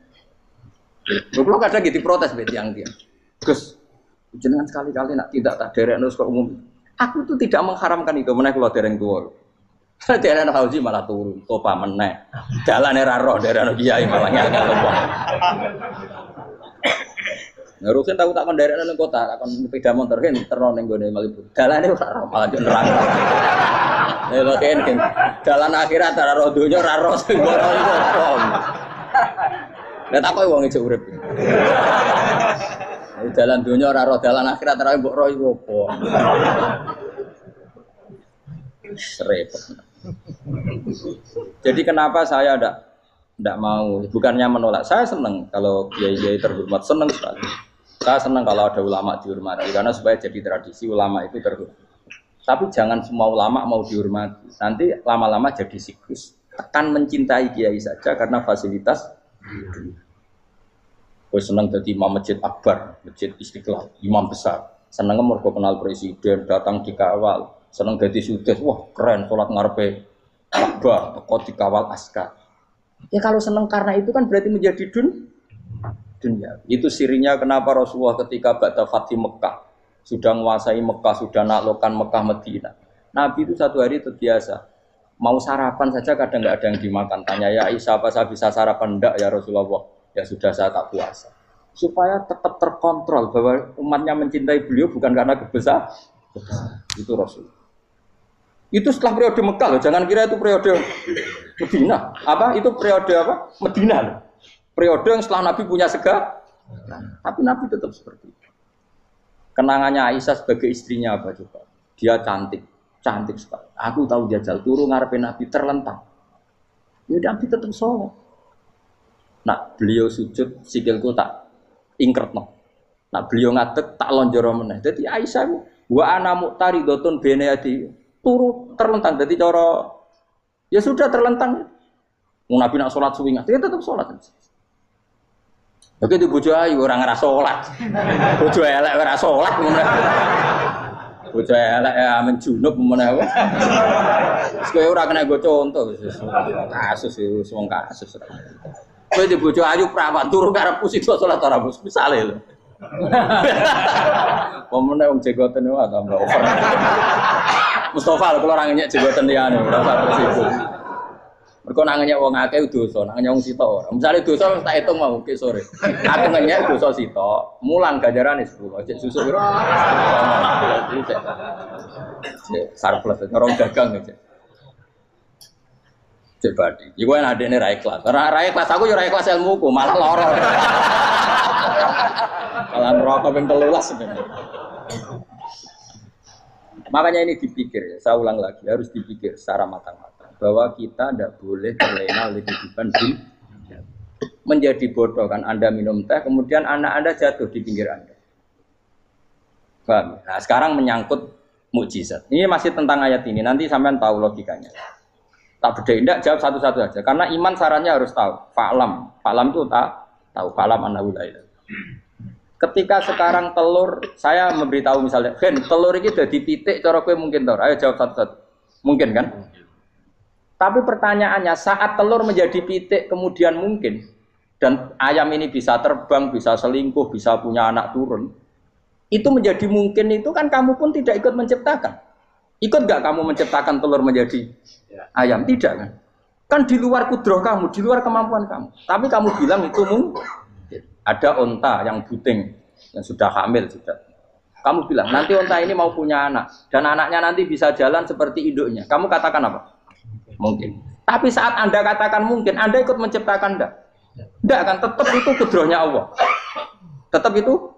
S3: Lho kadang gitu protes mbek tiyang-tiyang. Gus, jenengan sekali-kali nak tidak tak derekno kok umum. Aku itu tidak mengharamkan itu, meneh kula dereng tuwa. Dereng haji malah turun, topa meneh. Dalane ra roh dereng kiai malah ngel-ngel wong. Ngurusin tahu tak kon derekno ning kota, tak kon sepeda motor kan terno ning gone Malibu. Dalane ora roh malah yo nerang. Lha kene dalan akhirat ora roh donya ora roh sing ora iku apa. Lah tak koyo wong ijo urip. Dalan donya ora roh dalan akhirat ora mbok roh iku apa. Repot. Jadi kenapa saya tidak mau, bukannya menolak, saya senang kalau kiai-kiai terhormat, senang sekali. Saya senang kalau ada ulama dihormati, karena supaya jadi tradisi ulama itu terhormat. Tapi jangan semua ulama mau dihormati, nanti lama-lama jadi siklus. Akan mencintai kiai saja karena fasilitas. Gue senang jadi imam masjid akbar, masjid Istiqlal, imam besar. Senang mergo kenal presiden, datang dikawal. Senang jadi sudes, wah keren, sholat ngarepe Ka'bah, teko dikawal askar. Ya kalau senang karena itu kan berarti menjadi dunia. Itu sirinya kenapa Rasulullah ketika ba'da Fathi Mekah sudah menguasai Mekah, sudah naklukkan Mekah Madinah. Nabi itu satu hari terbiasa mau sarapan saja kadang nggak ada yang dimakan. Tanya ya Aisyah, apa saya bisa sarapan? Enggak ya Rasulullah. Ya sudah saya tak puasa. Supaya tetap terkontrol bahwa umatnya mencintai beliau bukan karena kebesaran. Itu Rasul. Itu setelah periode Mekah loh, jangan kira itu periode Medina. Apa? Itu periode apa? Medina loh. Periode yang setelah Nabi punya segala. Tapi Nabi tetap seperti itu. Kenangannya Aisyah sebagai istrinya apa coba? Dia cantik, cantik sekali. Aku tahu jajal turu ngarepin Nabi terlentang. Ya Nabi tetap sholat. Nah, beliau sujud sikilku tak ingkretno. Nah, beliau ngadeg tak lonjoro meneh. Jadi Aisyah wa ana muqtaridotun bene yadi turu terlentang, jadi cara ya sudah terlentang. Nabi nak sholat suwi dia tetap sholat. Oke di bojo ayu orang ngerasa sholat, bojo elek ora sholat, bojo elek ya menjunub menawa. Sekali orang kena gue contoh, kasus itu semua kasus. Kowe di bojo ayu perawan turu karep pusing sholat ora bos misale lho. Pemene wong jegoten wae tambah over. Mustafa kalau orang ngenyek jegoten liyane ora usah bersibuk. Mergo nang ngenyek wong akeh dosa, nang ngenyek wong sitok ora. Misale dosa tak hitung mau ke sore. Aku ngenyek dosa sitok, mulang ganjarane 10. Cek susuk piro? Cek surplus orang dagang cek. Cek badi. Iku enak adekne ra ikhlas. Ora ikhlas aku yo ora ikhlas ilmuku, malah lara. Malah neraka ping 13 sebenarnya. Makanya ini dipikir, ya, saya ulang lagi, harus dipikir secara matang-matang bahwa kita tidak boleh terlena oleh kehidupan dunia. Menjadi bodoh kan Anda minum teh, kemudian anak Anda jatuh di pinggir Anda. Paham? Nah sekarang menyangkut mukjizat. Ini masih tentang ayat ini. Nanti sampean tahu logikanya. Tak bedain, tidak jawab satu-satu aja. Karena iman sarannya harus tahu. Fa'lam. Fa'lam itu tak tahu. Fa'lam annahu la ilaha. Ketika sekarang telur, saya memberitahu misalnya, Gen, telur ini udah dipitik, cara kowe mungkin tahu. Ayo jawab satu-satu. Mungkin kan? Tapi pertanyaannya, saat telur menjadi pitik kemudian mungkin, dan ayam ini bisa terbang, bisa selingkuh, bisa punya anak turun, itu menjadi mungkin itu kan kamu pun tidak ikut menciptakan. Ikut gak kamu menciptakan telur menjadi ayam? Tidak kan? Kan di luar kudroh kamu, di luar kemampuan kamu. Tapi kamu bilang itu mungkin. Ada onta yang buting, yang sudah hamil sudah. Kamu bilang, nanti onta ini mau punya anak. Dan anaknya nanti bisa jalan seperti induknya. Kamu katakan apa? Mungkin. Tapi saat Anda katakan mungkin, Anda ikut menciptakan enggak? Enggak kan? Tetap itu kudrohnya Allah. Tetap itu.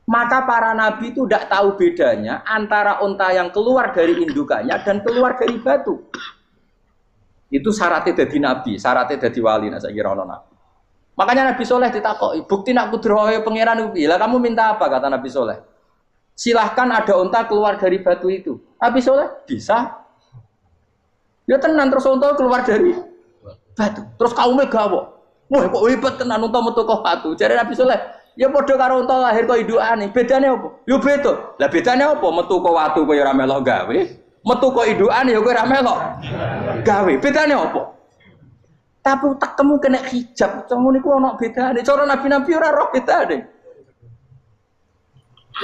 S3: Maka para nabi itu tidak tahu bedanya antara onta yang keluar dari indukannya dan keluar dari batu. Itu syaratnya jadi nabi, syaratnya jadi wali. Nah, saya kira orang nabi. Makanya Nabi Soleh ditakoki, bukti nak kudrohe pangeran itu. Lah kamu minta apa? Kata Nabi Soleh. Silahkan ada onta keluar dari batu itu. Nabi Soleh bisa. Ya tenan terus onta keluar dari batu. Terus kaumnya gawok. Wah kok hebat tenan onta metu kok batu. Jare Nabi Soleh. Ya padha karo unta lahir kok indukane. Bedane apa? Yo beda. Lah bedane apa? Metu kok watu kok ya ora melok gawe. Metu kok indukane ya kowe ora melok gawe. Bedane apa? Tapi utakmu kena hijab. Ngono niku ana bedane. Cara nabi-nabi ora roh bedane.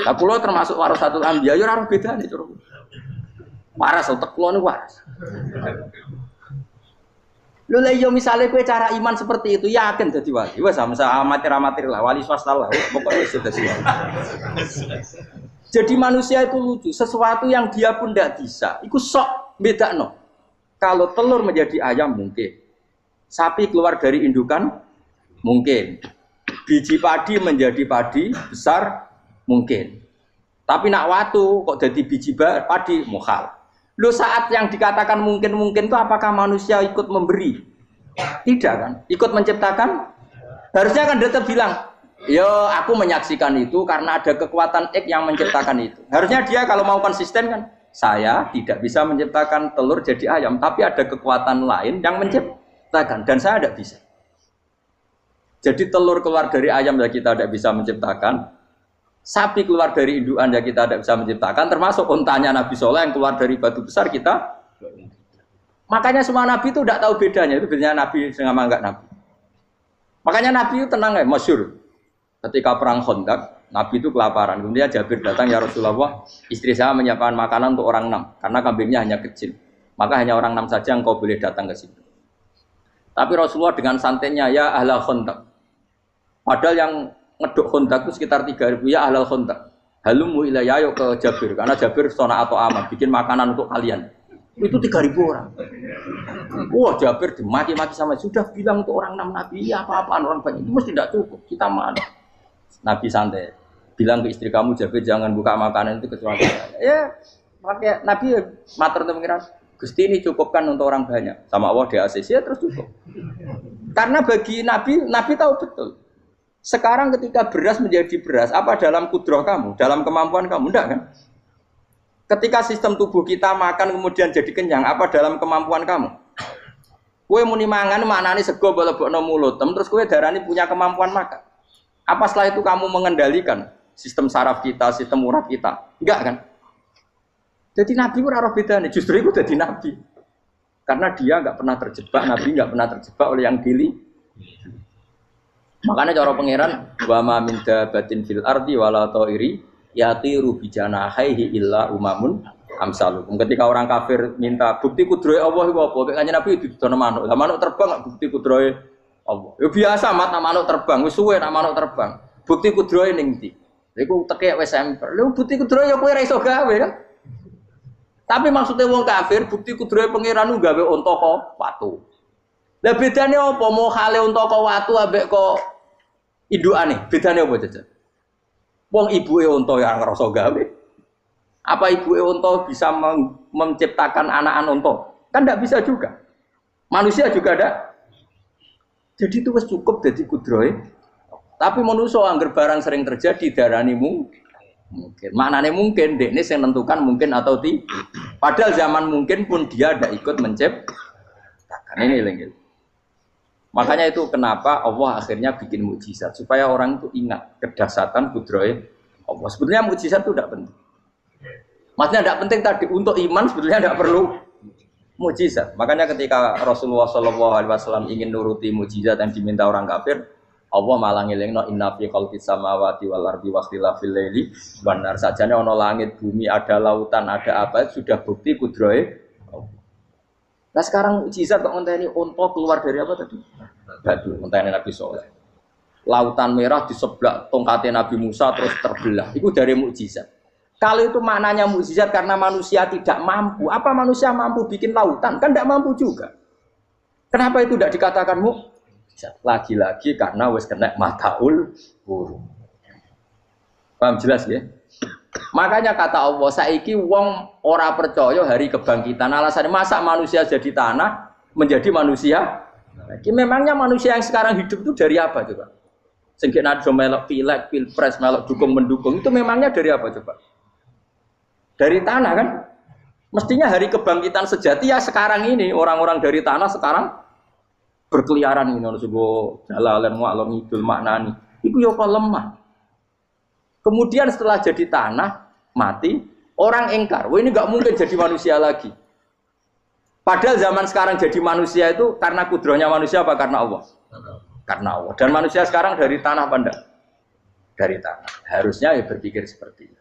S3: Lah kula termasuk warasatul anbiya ya ora roh bedane cara. Waras utek kula niku waras. Lho lah yo misale kowe cara iman seperti itu yakin dadi wali. Wes sama amatir-amatir lah, wali swasta lah. Pokoknya sudah siap. Jadi manusia itu lucu, sesuatu yang dia pun tidak bisa. Iku sok bedakno. Kalau telur menjadi ayam mungkin. Sapi keluar dari indukan mungkin. Biji padi menjadi padi besar mungkin. Tapi nak watu kok jadi biji padi mukhal. Lo saat yang dikatakan mungkin-mungkin itu apakah manusia ikut memberi? Tidak kan? Ikut menciptakan? Harusnya kan tetap bilang, yo aku menyaksikan itu karena ada kekuatan X yang menciptakan itu. Harusnya dia kalau mau konsisten kan, saya tidak bisa menciptakan telur jadi ayam, tapi ada kekuatan lain yang menciptakan dan saya tidak bisa. Jadi telur keluar dari ayam ya kita tidak bisa menciptakan. Sapi keluar dari indukan ya kita tidak bisa menciptakan, termasuk untanya Nabi Soleh yang keluar dari batu besar kita. Makanya semua Nabi itu tidak tahu bedanya, itu bedanya Nabi sama enggak Nabi. Makanya Nabi itu tenang ya, masyhur. Ketika perang Khandaq, Nabi itu kelaparan. Kemudian Jabir datang, ya Rasulullah, istri saya menyiapkan makanan untuk orang 6, karena kambingnya hanya kecil. Maka hanya orang 6 saja engkau boleh datang ke situ. Tapi Rasulullah dengan santainya, ya ahla Khandaq. Padahal yang ngeduk Khandaq itu sekitar 3.000 ya ahlal Khandaq. Halumu ilayya ayo ke Jabir karena Jabir sona atau aman bikin makanan untuk kalian. Itu 3.000 orang. Wah Jabir dimaki-maki sama sudah bilang untuk orang 6 nabi ya apa-apaan orang banyak itu mesti tidak cukup kita mana. Nabi santai bilang ke istri kamu Jabir jangan buka makanan itu kecuali saya. Ya pakai Nabi matur teng pengiran Gusti ini cukupkan untuk orang banyak sama Allah di ACC ya terus cukup. Karena bagi Nabi tahu betul. Sekarang ketika beras menjadi beras, apa dalam kudroh kamu, dalam kemampuan kamu? Enggak kan? Ketika sistem tubuh kita makan kemudian jadi kenyang, apa dalam kemampuan kamu? Kue muni mangan maknane sego bolebokno mulut, terus kue darani punya kemampuan makan. Apa setelah itu kamu mengendalikan sistem saraf kita, sistem urat kita? Enggak kan? Jadi Nabi ora roh bedane, justru itu jadi Nabi. Karena dia enggak pernah terjebak, Nabi enggak pernah terjebak oleh yang pilih. Makanya cara pangeran wa ma min dabatin fil ardi wala ta'iri yatiru bi janahihi illa umamun amsalukum. Ketika orang kafir minta bukti kudrohe Allah iku apa? Kayane Nabi didono manuk. Lah manuk terbang bukti kudrohe Allah. Ya biasa mat manuk terbang, wis suwe nak manuk terbang. Bukti kudrohe ning ndi? Iku tekek wis emper. Lha bukti kudrohe ya kowe ora iso gawe kan? Tapi maksudnya wong kafir bukti kudrohe pangeran ku gawe unta kok watu. Lah bedane apa? Mau hale unta kok watu ambek kok indukane, bedane apa jajan? Wong ibuke unta ya ngrasa gawe. Apa ibuke unta bisa menciptakan anakan unta? Kan tidak bisa juga. Manusia juga ada. Jadi itu wis cukup dadi kudrohe. Tapi manusa angger barang sering terjadi darani Mungkin. Maknanya mungkin, dek ini yang menentukan mungkin atau tidak. Padahal zaman mungkin pun dia tidak ikut menciptakan. Ini lagi. Makanya itu kenapa Allah akhirnya bikin mukjizat supaya orang itu ingat kedahsyatan kudroy Allah. Sebetulnya mukjizat itu tidak penting. Maksudnya tidak penting tadi untuk iman sebetulnya tidak perlu mukjizat. Makanya ketika Rasulullah SAW ingin nuruti mukjizat yang diminta orang kafir, Allah malah ngelingno inna fi khalqis samawati wal ardi wa ikhtilafil laili wan nar. Sajane ana langit, bumi, ada lautan, ada apa sudah bukti kudroy. Nah sekarang mukjizat kok ngenteni unta keluar dari apa tadi? Batu, ngenteni Nabi Saleh. Lautan merah di sebelah tongkatnya Nabi Musa terus terbelah. Itu dari mukjizat. Kalau itu maknanya mukjizat karena manusia tidak mampu, apa manusia mampu bikin lautan? Kan tidak mampu juga. Kenapa itu tidak dikatakan mukjizat? Lagi-lagi karena wis kena mataul burung. Paham jelas ya? Makanya kata Allah, saiki wong ora percaya hari kebangkitan. Alasannya masa manusia jadi tanah menjadi manusia? Memangnya manusia yang sekarang hidup itu dari apa coba? Sehingga ada melok pilek, pilpres, melok dukung mendukung itu memangnya dari apa coba? Dari tanah kan? Mestinya hari kebangkitan sejati ya sekarang ini orang-orang dari tanah sekarang berkeliaran ini harus go jalalan mu'allam ngidul maknani. Iku yo kok lemah. Kemudian setelah jadi tanah, mati, orang engkar. Wah ini nggak mungkin jadi manusia lagi. Padahal zaman sekarang jadi manusia itu karena kudrohnya manusia apa karena Allah? Karena Allah. Dan manusia sekarang dari tanah apa enggak? Dari tanah. Harusnya ya berpikir seperti itu.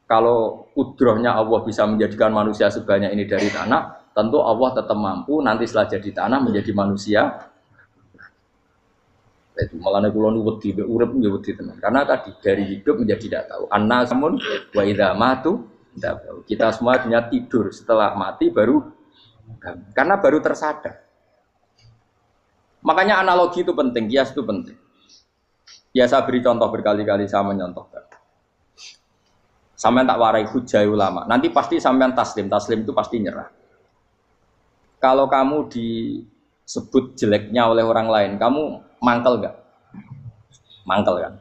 S3: Kalau kudrohnya Allah bisa menjadikan manusia sebanyak ini dari tanah, tentu Allah tetap mampu nanti setelah jadi tanah menjadi manusia. Itu malah kula nu wedi urip nggih wedi tenan. Karena tadi dari hidup menjadi tidak tahu. Annasamun wa idza matu tidak tahu. Kita semua hanya tidur setelah mati baru karena baru tersadar. Makanya analogi itu penting, kias itu penting. Ya saya beri contoh berkali-kali saya menyontohkan. Sampean tak warai hujah ulama. Nanti pasti sampean taslim itu pasti nyerah. Kalau kamu disebut jeleknya oleh orang lain, kamu mangkel nggak? Mangkel kan?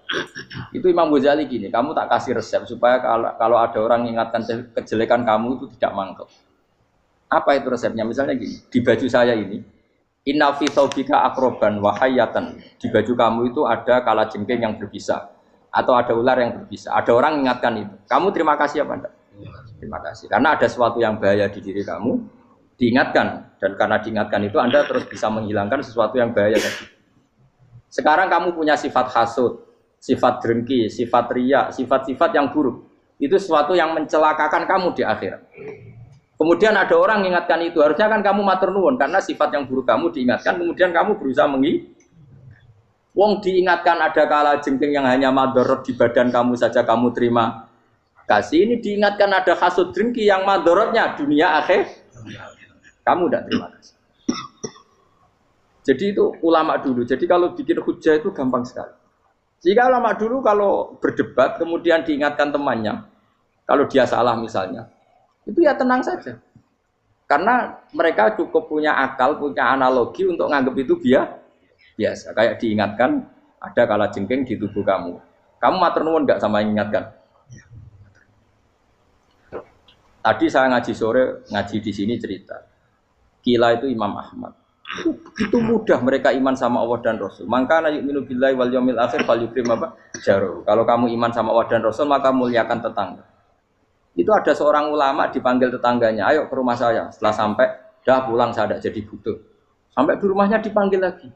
S3: Itu Imam Ghazali gini, kamu tak kasih resep supaya kalau ada orang mengingatkan kejelekan kamu itu tidak mangkel. Apa itu resepnya? Misalnya gini, di baju saya ini, inna fi thawbika akroban wa hayatan. Di baju kamu itu ada kalajengking yang berbisa atau ada ular yang berbisa. Ada orang mengingatkan itu. Kamu terima kasih apa enggak? Terima kasih. Karena ada sesuatu yang bahaya di diri kamu, diingatkan. Dan karena diingatkan itu Anda terus bisa menghilangkan sesuatu yang bahaya tadi. Sekarang kamu punya sifat hasud, sifat dengki, sifat riya, sifat-sifat yang buruk. Itu sesuatu yang mencelakakan kamu di akhirat. Kemudian ada orang mengingatkan itu, harusnya kan kamu matur nuwun karena sifat yang buruk kamu diingatkan, kemudian kamu berusaha Wong diingatkan ada kalajengking yang hanya madorot di badan kamu saja kamu terima kasih. Ini diingatkan ada hasud dengki yang madorotnya dunia akhir, kamu tidak terima kasih. Jadi itu ulama dulu. Jadi kalau bikin hujah itu gampang sekali. Jika ulama dulu kalau berdebat kemudian diingatkan temannya, kalau dia salah misalnya, itu ya tenang saja. Karena mereka cukup punya akal, punya analogi untuk nganggap itu biasa. Kayak diingatkan ada kalajengking di tubuh kamu. Kamu matur nuwun enggak sama ingatkan? Tadi saya ngaji sore, ngaji di sini cerita. Kila itu Imam Ahmad. Begitu mudah mereka iman sama Allah dan Rasul. Maka yu'minu billahi wal yaumil akhir falyukrim apa? Jaruh. Kalau kamu iman sama Allah dan Rasul maka muliakan tetangga. Itu ada seorang ulama dipanggil tetangganya, ayo ke rumah saya. Setelah sampai, dah pulang saya tidak jadi butuh. Sampai di rumahnya dipanggil lagi.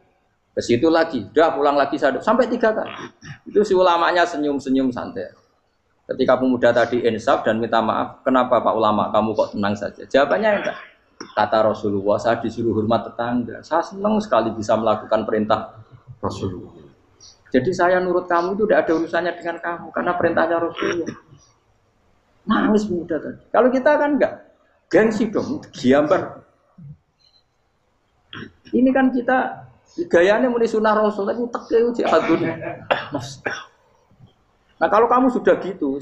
S3: Ke situ lagi, dah pulang lagi saya sampai 3 kali. Itu si ulamanya senyum-senyum santai. Ketika pemuda tadi insaf dan minta maaf, kenapa Pak Ulama kamu kok tenang saja? Jawabannya enggak. Kata Rasulullah, saya disuruh hormat tetangga. Saya senang sekali bisa melakukan perintah Rasulullah. Jadi saya nurut kamu itu tidak ada urusannya dengan kamu, karena perintahnya Rasulullah. Nangis pemuda tadi. Kalau kita kan enggak, gengsi dong, giambar. Ini kan kita gayanya muni sunnah Rasul, tapi tekeu jihadun. Nah kalau kamu sudah gitu,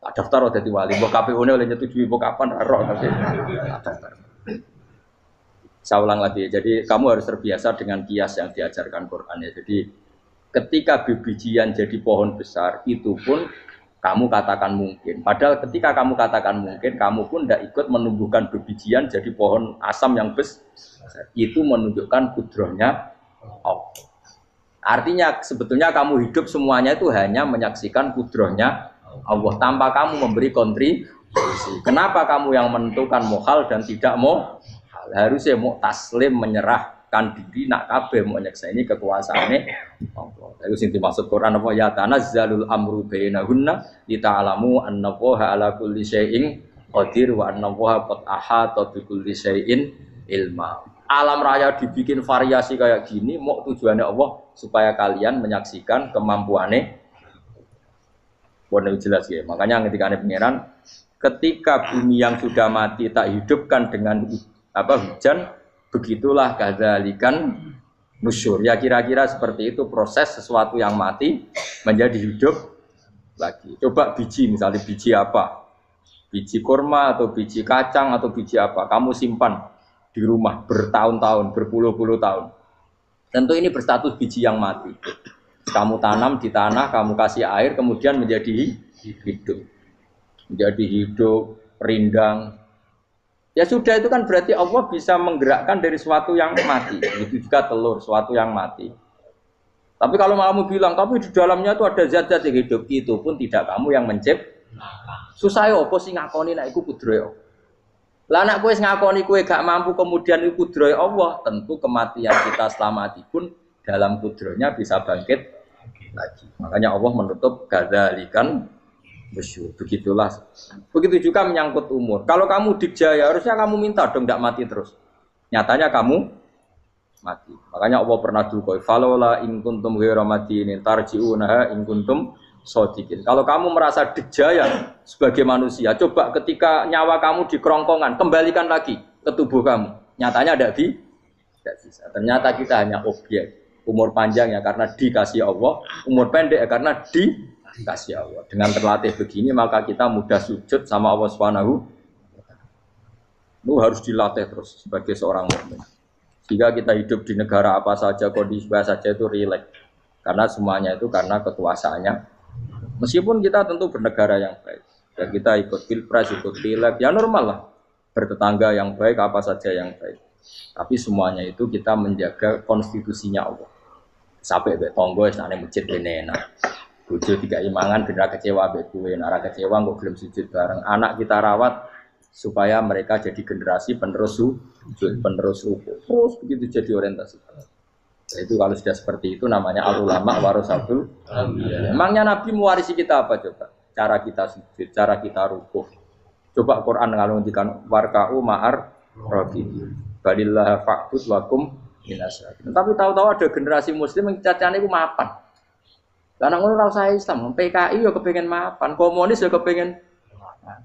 S3: tak daftar udah di wali, mbok KPU-ne oleh nyetujui mbok kapan roh tapi daftar. Saya ulang lagi, jadi kamu harus terbiasa dengan kias yang diajarkan Quran ya. Jadi ketika bibijian jadi pohon besar, itu pun Kamu katakan mungkin. Padahal ketika kamu katakan mungkin, kamu pun tidak ikut menumbuhkan bebijian jadi pohon asam yang besar. Itu menunjukkan kudrohnya Allah. Artinya sebetulnya kamu hidup semuanya itu hanya menyaksikan kudrohnya Allah tanpa kamu memberi kontribusi. Kenapa kamu yang menentukan mohal dan tidak mau? Harusnya mau taslim menyerahkan diri nak kabeh mau nyekseni kekuasaane Allah. Itu sing dimaksud Quran apa ya tanazzalul amru bainahunna lita'lamu annallaha ala kulli syai'in qadir wa annallaha qad ahata bi kulli syai'in ilma. Alam raya dibikin variasi kayak gini mau tujuannya Allah supaya kalian menyaksikan kemampuannya. Boleh jelas ya. Makanya ketika ada pangeran ketika bumi yang sudah mati tak hidupkan dengan hujan, begitulah kadzalikan nusyur. Ya kira-kira seperti itu proses sesuatu yang mati menjadi hidup lagi. Coba biji, misalnya biji apa? Biji kurma atau biji kacang atau biji apa? Kamu simpan di rumah bertahun-tahun, berpuluh-puluh tahun. Tentu ini berstatus biji yang mati. Kamu tanam di tanah, kamu kasih air, kemudian menjadi hidup. Menjadi hidup, rindang. Ya sudah, itu kan berarti Allah bisa menggerakkan dari sesuatu yang mati. Itu juga telur, sesuatu yang mati. Tapi kalau kamu bilang, tapi di dalamnya itu ada zat-zat yang hidup, itu pun tidak kamu yang menciptakan. Susah ya, apa sih ngakoni nak iku kudrohe. Lah anak kowe ngakoni kowe gak mampu kemudian iku kudrohe Allah, tentu kematian kita setelah mati pun dalam kudrohnya bisa bangkit lagi. Makanya Allah menutup gadzalikan nusyur. Begitulah. Begitu juga menyangkut umur. Kalau kamu dijaya, harusnya kamu minta dong tidak mati terus. Nyatanya kamu mati. Makanya Allah pernah dukoi falola in kuntum ghairu madinin tarji'unaha in kuntum shodiqin. Kalau kamu merasa dijaya sebagai manusia, coba ketika nyawa kamu di kerongkongan, kembalikan lagi ke tubuh kamu. Nyatanya tidak bisa. Ternyata kita hanya objek. Umur panjang ya karena dikasih Allah, umur pendek ya karena dikasih Allah. Dengan terlatih begini maka kita mudah sujud sama Allah Subhanahu. Itu harus dilatih terus sebagai seorang mukmin. Jika kita hidup di negara apa saja, kondisi apa saja itu rileks. Karena semuanya itu karena kekuasaannya. Meskipun kita tentu bernegara yang baik. Ya kita ikut pilpres, ikut pileg, ya normal lah. Bertetangga yang baik, apa saja yang baik. Tapi semuanya itu kita menjaga konstitusinya Allah. Sampai mbek tangga wis nang masjid kene enak. Bojo tiga imangan ben ra kecewa mbek kowe, nek ra kecewa kok gelem sujud bareng. Anak kita rawat supaya mereka jadi generasi penerus sujud, penerus rukuk. Terus begitu jadi orientasi. Itu kalau sudah seperti itu namanya al-ulama warasatul anbiya. Emangnya Nabi mewarisi kita apa coba? Cara kita sujud, cara kita rukuk. Coba Quran kalau ngendikan warka'u ma'ar rabbihim. Balillah fa'bud wakum minasyakirin. Tapi tahu-tahu ada generasi muslim yang cacane iku mapan. Lah nang ngono ora usah Islam, PKI ya kepengin mapan, komunis ya kepengin mapan.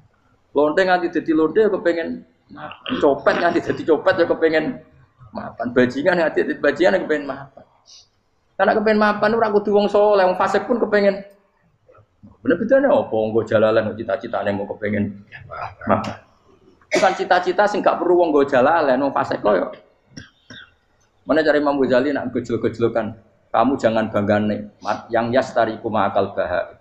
S3: Lonte nganti dadi lonte ya kepengin mapan. Copet nganti dadi copet ya kepengin mapan. Bajingan nganti dadi bajingan ya kepengin mapan. Karena kepengin mapan ora kudu wong saleh, wong fasik pun kepengin. Bener-bener apa nggo jalalan cita-citane mau kepengin mapan. Bukan cita-cita sing gak perlu wong nggo jalalan, wong fasik kok ya. Mana cari Imam Ghazali nak gejol-gejolokan. Kamu jangan bangga nikmat yang yastariku ma'akal baha.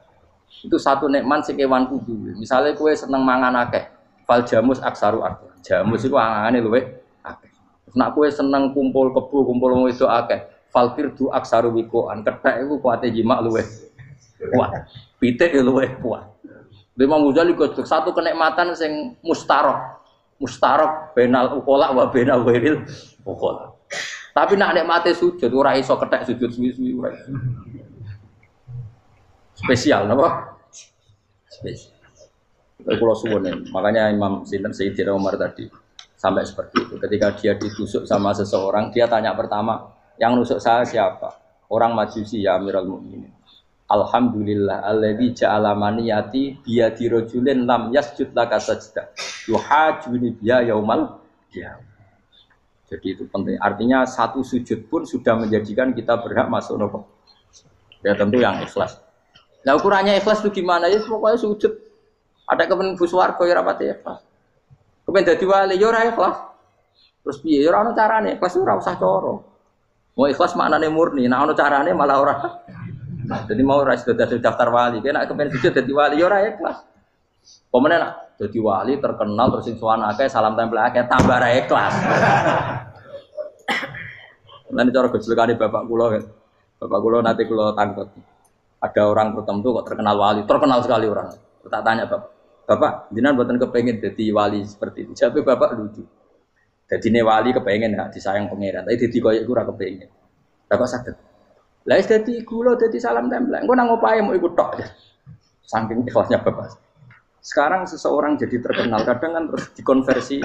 S3: Itu satu nikmat sing kewan kudu. Misalnya kowe seneng mangan akeh, fal jamus aksaru akeh. Jamus iku angane luwih akeh. Nek kowe seneng kumpul kebo, kumpul wong wedok akeh, fal firdu aksaru wikoan. Kethek iku kuwate jimak luwih kuat. Pitik luwih kuat. Imam Ghazali kok satu kenikmatan sing mustarok benal ukola wa benal wiril ukola. Tapi nak nikmate sujud ora iso kethek sujud suwi-suwi ora. Spesial napa? Spesial. Kalau suwun makanya Imam Sayyidina Umar tadi sampai seperti itu. Ketika dia ditusuk sama seseorang, dia tanya pertama, yang nusuk saya siapa? Orang Majusi ya Amirul Mukminin. Alhamdulillah alladzi ja'ala maniyati biyadi rajulin lam yasjud laka sajda. Yuhajuni biya yaumal qiyamah. Jadi itu penting. Artinya satu sujud pun sudah menjadikan kita berhak masuk neraka. Ya tentu yang ikhlas. Nah ukurannya ikhlas itu gimana? Ya pokoknya sujud. Ada kepen buswarga ya rapati ikhlas. Kepen dadi wali ya ora ikhlas. Terus piye? Ya ora ono carane. Ikhlas ora usah cara. Mau ikhlas maknane murni. Nah ono carane malah ora Jadi mau ora sudah daftar wali, kena kepen sujud dadi wali ya ora ikhlas. Pemene nak dadi wali terkenal terus sing sowan akeh salam tempel akeh tambah ra ikhlas. Lan cara gojlokane bapak kula kan. Bapak kula nanti kula tangkut. Ada orang tertentu kok terkenal wali, terkenal sekali orang. Tak tanya Bapak, jenengan mboten kepengin dadi wali seperti itu. Jawabe bapak lucu. Dadine wali kepengin gak disayang pangeran, tapi dadi koyo iku ora kepengin. Lah kok saged? Lah wis dadi kula dadi salam tempel. Engko nang opahe mau ikut tok. Saking ikhlasnya bapak. Sekarang seseorang jadi terkenal, kadang kan terus dikonversi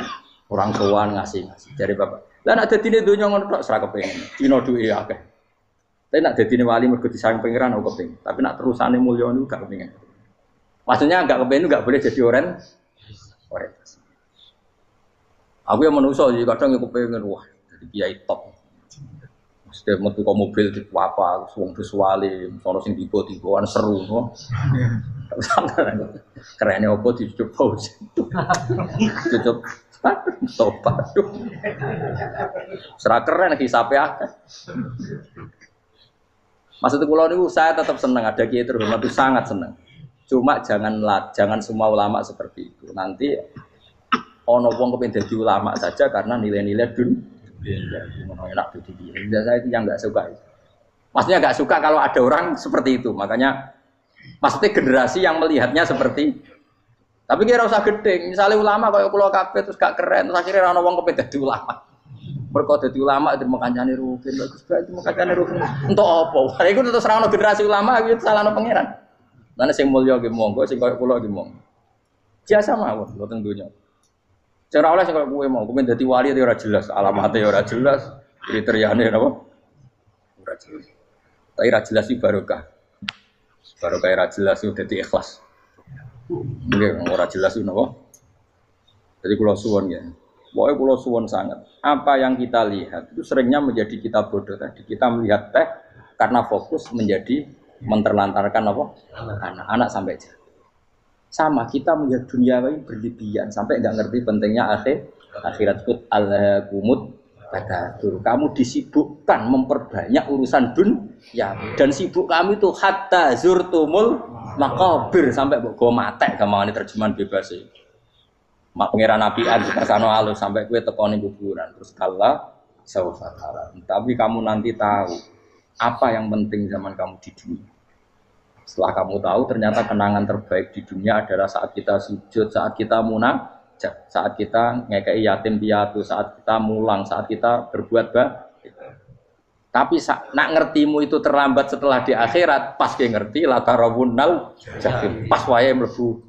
S3: orang sowan ngasih. Dari bapak. Lah nek dadine donya ngono tok ora kepengin. Dino duwe akeh. Tapi nak dadine wali mergo disayang pangeran aku kepengin. Tapi nak terusane mulya niku gak kepengin. Maksudnya enggak kepengin enggak boleh jadi orientasi. Aku yang manusia jadi kadang aku pengen wah jadi kiai top. Setiap metu ke mobil di apa, suang visuali, sono sing tiba-tibaan seru, no. Kerennya apa dicucuk pause, cucuk, tobat, serah keren hisapnya. Maksud kula niku saya tetap senang ada kiai terhormat itu sangat senang. Cuma jangan semua ulama seperti itu. Nanti ono wong kepen dadi ulama saja karena nilai-nilai enak itu dia. Saya itu yang nggak suka. Maksudnya nggak suka kalau ada orang seperti itu. Makanya maksudnya generasi yang melihatnya seperti. Tapi kira usah gede. Misalnya ulama kayak pulau kabeh terus gak keren. Terus akhirnya orang wong kepen dadi ulama. Mergo dadi ulama itu mekancane rugen. Bagus banget itu mekancane rugen. Untuk apa? Iku terus ra ono generasi ulama itu salahno pangeran. Lan sing mulya ki monggo, sing koyo kula ki monggo. Biasa mawon mboten donya. Cara oleh sing koyo kowe mau, kepen dadi wali ora jelas, alamate ora jelas, kriteriane napa? Ora jelas. Tapi ora jelas iki barokah. Barokah ora jelas itu dadi ikhlas. Nggih, ora jelas itu napa? Jadi kula suwun ya. Pokoke kula suwun sangat. Apa yang kita lihat itu seringnya menjadi kita bodoh tadi. Kita melihat teh karena fokus menjadi menterlantarkan apa? Anak-anak sampai jatuh. Sama kita melihat dunia ini berlebihan sampai enggak ngerti pentingnya akhirat itu al-kumut takatsur. Kamu disibukkan memperbanyak urusan dunia dan sibuk kamu itu hatta zurtumul maqabir sampai mbok go matek gamane terjemahan bebas iki. Mak pangeran nabian dikasano alus sampai kowe teko ning kuburan terus kala saufa tara. Tapi kamu nanti tahu apa yang penting zaman kamu di dunia. Setelah kamu tahu ternyata kenangan terbaik di dunia adalah saat kita sujud, saat kita munajat, saat kita ngekei yatim piatu, saat kita mulang, saat kita berbuat baik. Tapi nak ngertimu itu terlambat setelah di akhirat, pas ke ngerti la tarawunnal jahim, pas wae mlebu.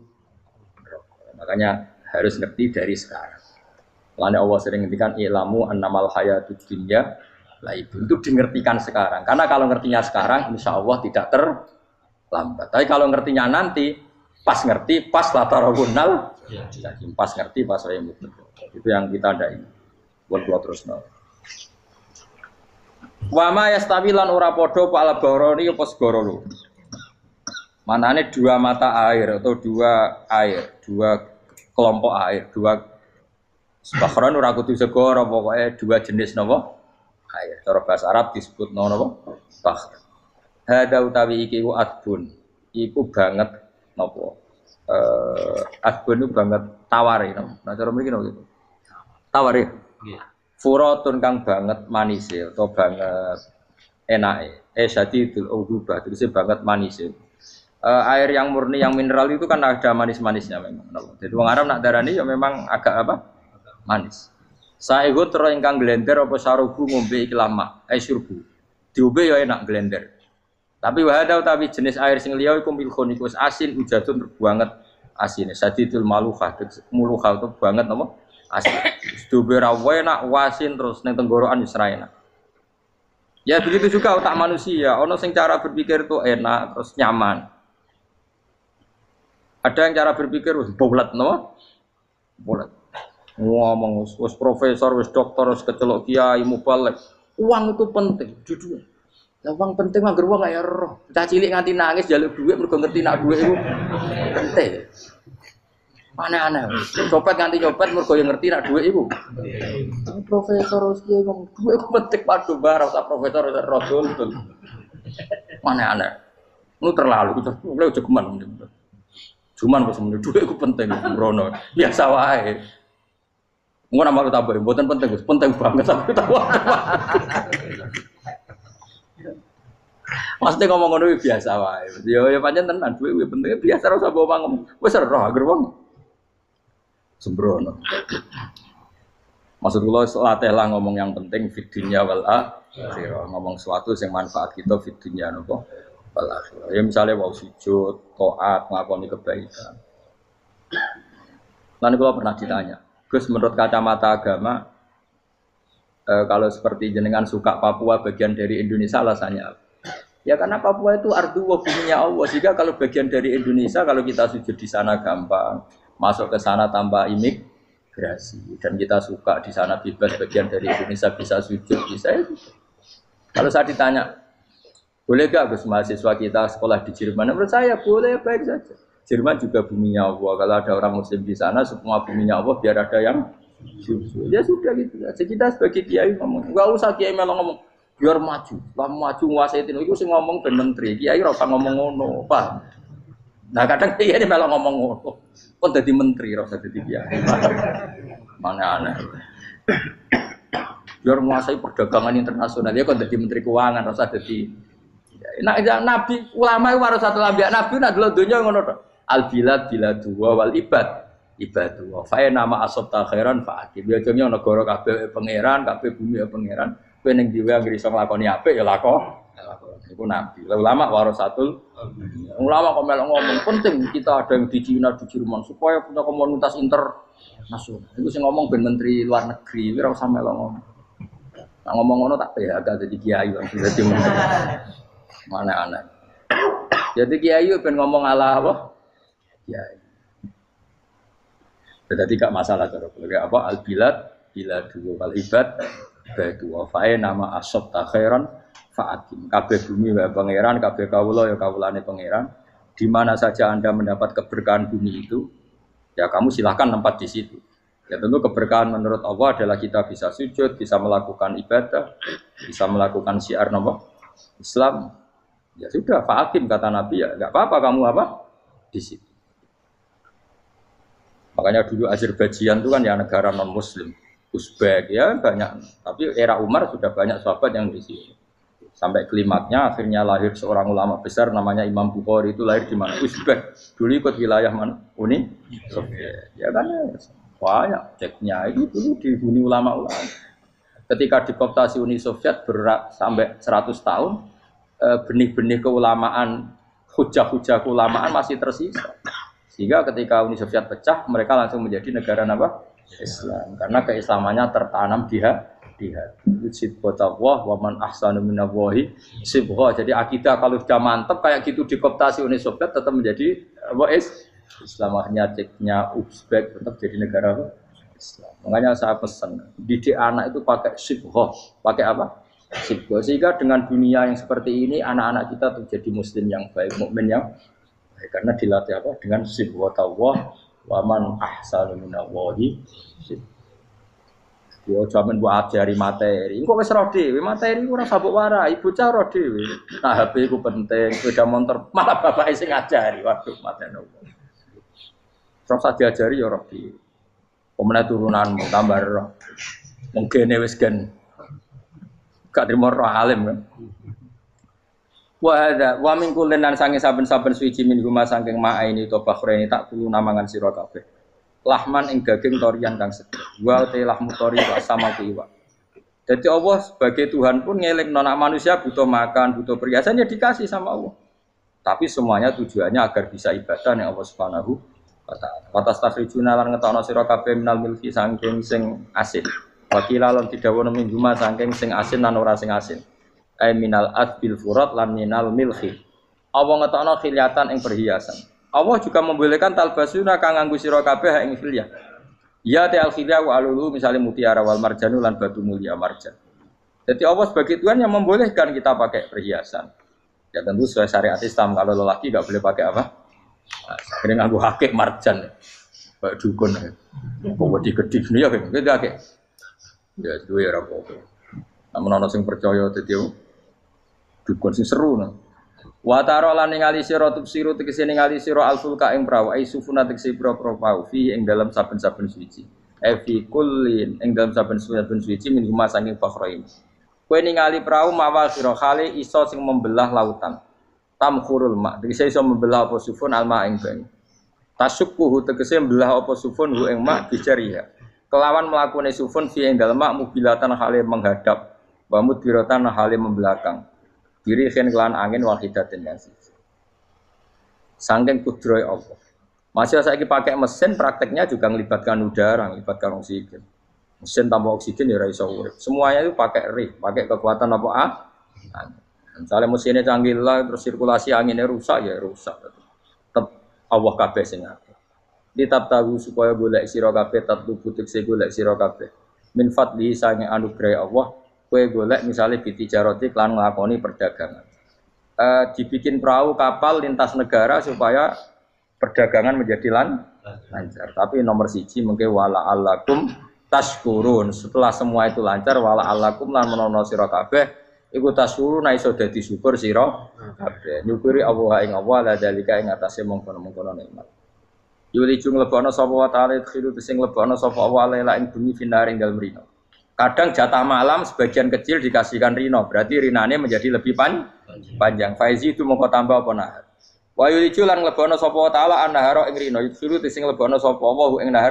S3: Makanya harus ngerti dari sekarang. Lalu Allah sering ngendikan ilamu annamal hayatud dunya lah itu dingertikan sekarang. Karena kalau ngertinya sekarang, insya Allah tidak terlambat. Tapi kalau ngertinya nanti, pas ngerti, pas latarawunal, pas ngerti, pas saya mutlak. Itu yang kita ada ini. Buat keluar terus nol. Wama yastawilan ora podo pala boroni apa segoro. Manane dua mata air atau dua kelompok air, dua bahron ora kudu segoro, pokoknya dua jenis napa? Air. Cara bahasa Arab disebut napa? Bahr. Hada utawi iki ku adbun. Iku banget napa? Adbun itu banget tawar iki. Nah cara mriki napa gitu. Tawar ya. Nggih. Furatun kang banget manise atau banget enake. Syadidul udubah, terus banget manise. Air yang murni yang mineral itu kan ada manis-manisnya memang. Jadi wong Arab nak darani ya memang agak apa? Manis. Saeho tero ingkang glender apa sarubu ngombe iki lama, syurbu. Diombe ya enak glender. Tapi wahada utawi jenis air sing liya iku milkhun iku asin ujatun banget asine. Sadidul maluhah, muluhah itu banget apa? Asin. Diombe ra enak wasin terus ning tenggorokan wis ra enak. Ya begitu juga otak manusia, ono sing cara berpikir itu enak terus nyaman. Ada yang cara berpikir wis bulat no? Bulat. Ngomong wis profesor, wis dokter, wis kecelok kiai mubalek. Uang itu penting, jujur. Lah uang penting mah uang kaya roh. Cah cilik nganti nangis njaluk dhuwit mergo ngerti nak dhuwit iku penting. Aneh-aneh. Copet nganti nyopet mergo yo ngerti nak dhuwit iku. Profesor wis ngomong dhuwit iku penting padha bar ora profesor ora rodol. Aneh-aneh. Lu terlalu lu jogeman. Cuman kok semeneh dhuwit iku penting sembrono. Biasa wae. Engko nama lu tambah mboten penting, Gus. Penting banget aku tahu. Maksudnya ngomong ngono biasa wae. Ya pancen tenan dhuwit penting biasa ora usah bawa ngomong. Wis ora agar wong sembrono. Maksud kula latihlah ngomong yang penting fid dunya wal akhirah. Ngomong sesuatu yang manfaat kita fid dunya napa wal akhirah. Ya misalnya wau sujud, taat, ngakoni kebaikan. Lan kula pernah ditanya, Gus menurut kacamata agama kalau seperti jenengan suka Papua bagian dari Indonesia alasannya apa? Ya karena Papua itu ardu wa buminya Allah. Sehingga kalau bagian dari Indonesia kalau kita sujud di sana gampang, masuk ke sana tanpa imigrasi dan kita suka di sana bebas bagian dari Indonesia bisa sujud bisa ya. Kalau saya ditanya boleh gak Gus mahasiswa kita sekolah di Jerman? Menurut saya boleh baik saja. Jerman juga buminya Allah. Kalau ada orang Muslim di sana semua buminya Allah biar ada yang sujud. Ya sudah gitu. Jadi kita sebagai kiai ngomong nggak usah kiai malah ngomong biar maju, maju nguasai itu sih ngomong ben menteri, kiai ora usah ngomong ngono, Pak. Nah kadang kiai ini malah ngomong ngono, kok jadi menteri ora usah jadi kiai. Mana aneh. Biar menguasai perdagangan internasional ya kok jadi menteri keuangan ora usah jadi. Nah nabi ulama itu harus satu lambiak nabi nak dulu dunia ngono to. Al bilad biladu wal ibad ibadu. Fa nama asabta khairan fa akib. Ya jenenge negara kabeh pangeran, kabeh bumi pangeran. Kowe ning dhewe anggere iso nglakoni apik ya lakon. Iku nabi. Ulama warasatul ulama kok melok ngomong penting kita ada yang di Cina di Jerman supaya punya komunitas internasional. Iku sing ngomong ben menteri luar negeri ora usah melok ngomong. Nah ngomong ngono tak PHK jadi kiai langsung dadi menteri. Mana aneh. Jadi kiai ben ngomong ala apa? Kiai. Berarti gak masalah cara apa al bilad biladu wal ibad batu wafae nama asab takhiran faatim kabeh bumi wa pangeran kabeh kawula ya kawulane pangeran di mana saja Anda mendapat keberkahan bumi itu ya kamu silahkan tempat di situ ya tentu keberkahan menurut Allah adalah kita bisa sujud bisa melakukan ibadah bisa melakukan syiar nama Islam ya sudah faatim kata Nabi ya enggak apa-apa kamu apa di situ makanya dulu Azerbaijan itu kan ya negara non muslim Uzbek ya banyak, tapi era Umar sudah banyak sahabat yang di sini. Sampai klimaknya akhirnya lahir seorang ulama besar namanya Imam Bukhari itu lahir di mana? Uzbek. Dulu ikut wilayah mana? Uni Soviet. Ya kan banyak ceknya itu dulu dihuni ulama-ulama. Ketika dikooptasi Uni Soviet berat sampai 100 tahun, benih-benih keulamaan, hujah-hujah keulamaan masih tersisa. Sehingga ketika Uni Soviet pecah, mereka langsung menjadi negara apa? Islam karena keislamannya tertanam di hati. Sibghatullah wa man ahsanu minallahi sibghah. Jadi akidah kalau sudah mantap kayak gitu dikooptasi Uni Soviet tetap menjadi Islam. Ceknya Uzbek tetap jadi negara Islam. Makanya saya pesan didik anak itu pakai sibghah. Pakai apa? Sibghah. Sehingga dengan dunia yang seperti ini anak-anak kita tuh jadi muslim yang baik, mukmin yang baik karena dilatih apa? Dengan sibghatullah waman ahsanu minallahi yo jaman buat ajari materi kok wis ro dhewe materi ora sabuk warai bocah ro dhewe nah HP ku penting sepeda motor malah bapake sing ngajari waduh mateno terus diajari yo ro dhewe pemene turunanmu tambah ro mungkin wis gen gak trimo ro alim kan wa min kullin lan sange saben-saben suci min guma saking ma'aini to bakhreni tak kulo namangan sira kabeh. Lahman ing daging torian kang seger. Wa te lahmu tori wa sama iwa. Jadi Allah sebagai Tuhan pun ngelingno nak manusia butuh makan, butuh perhiasan ya dikasih sama Allah. Tapi semuanya tujuannya agar bisa ibadah ning Allah Subhanahu wa taala. Wa tastakhrijuna lan ngetokno sira kabeh minal milki saking sing asin. Wa kilalon didhawuhna min guma saking sing asin lan ora sing asin. Minal adbil furat lan minal milhi. Allah ngetokno khilyatan ing perhiasan. Allah juga membolehkan talbasuna kang nganggo sira kabeh ing khilyah. Ya ta'al khilyah wa alulu misalnya mutiara wal marjanu lan batu mulia marjan. Jadi Allah sebagai Tuhan yang membolehkan kita pakai perhiasan. Ya tentu sesuai syariat Islam kalau lelaki enggak boleh pakai apa? Akhirnya nganggo hakik marjan. Kayak dukun. Kok wedi-gedi ya gitu akeh. Ya duwe ora apa-apa. Namun ana sing percaya dadi dukun sing seru nah. Wa taro lan ningali sira tubsiru tegese ningali sira alfulka ing prahu ai sufuna tegese pira-pira prahu fi ing dalam saben-saben suci. Fi kullin ing dalam saben-saben suci min huma saking fakhrain. Kowe ningali prahu mawa sira khali iso sing membelah lautan. Tamkhurul ma tegese iso membelah apa sufun alma ing banyu. Tasukkuhu tegese membelah apa sufun hu ing ma bijariha. Kelawan mlakune sufun fi ing dalem ma mubilatan khali menghadap wa mudbiratan khali membelakang. Diri khen kelan angin wahidatin yang siji. Saking kudrohe Allah. Masih saiki pakai mesin prakteknya juga melibatkan udara, melibatkan oksigen. Mesin tanpa oksigen ya ora iso urip. Semuanya itu pakai rig, pakai kekuatan apa angin. Misalnya mesinnya canggih lah, terus sirkulasi anginnya rusak ya rusak. Tetap Allah kabeh sing ngatur. Ditab tahu supaya golek sira kabeh tatlu butik se golek sira kabeh. Min fadli sange anugerah Allah, kowe golek misalnya bitijaroti lan nglakoni perdagangan. Dibikin perahu kapal lintas negara supaya perdagangan menjadi lancar. Tapi nomor siji mungkin wala alakum tashkurun. Setelah semua itu lancar wala alakum lan menono sira kabeh iku tashkurun iso dadi syukur sira kabeh. Nyukuri Allah ing Allah la dalika ing atase mongkon-mongkon nikmat. Yuli jung lebono sapa wa ta'ala khilu sing lebono sapa Allah la ing bumi finaring dalem rino. Kadang jatah malam sebagian kecil dikasihkan rino, berarti rinane menjadi lebih panjang. Faizi itu mongko tambah apa nahar. Wa yulicu lan lebono sapa ta'ala an nahara ing rino, yusiru sing lebono sapa wa ing nahar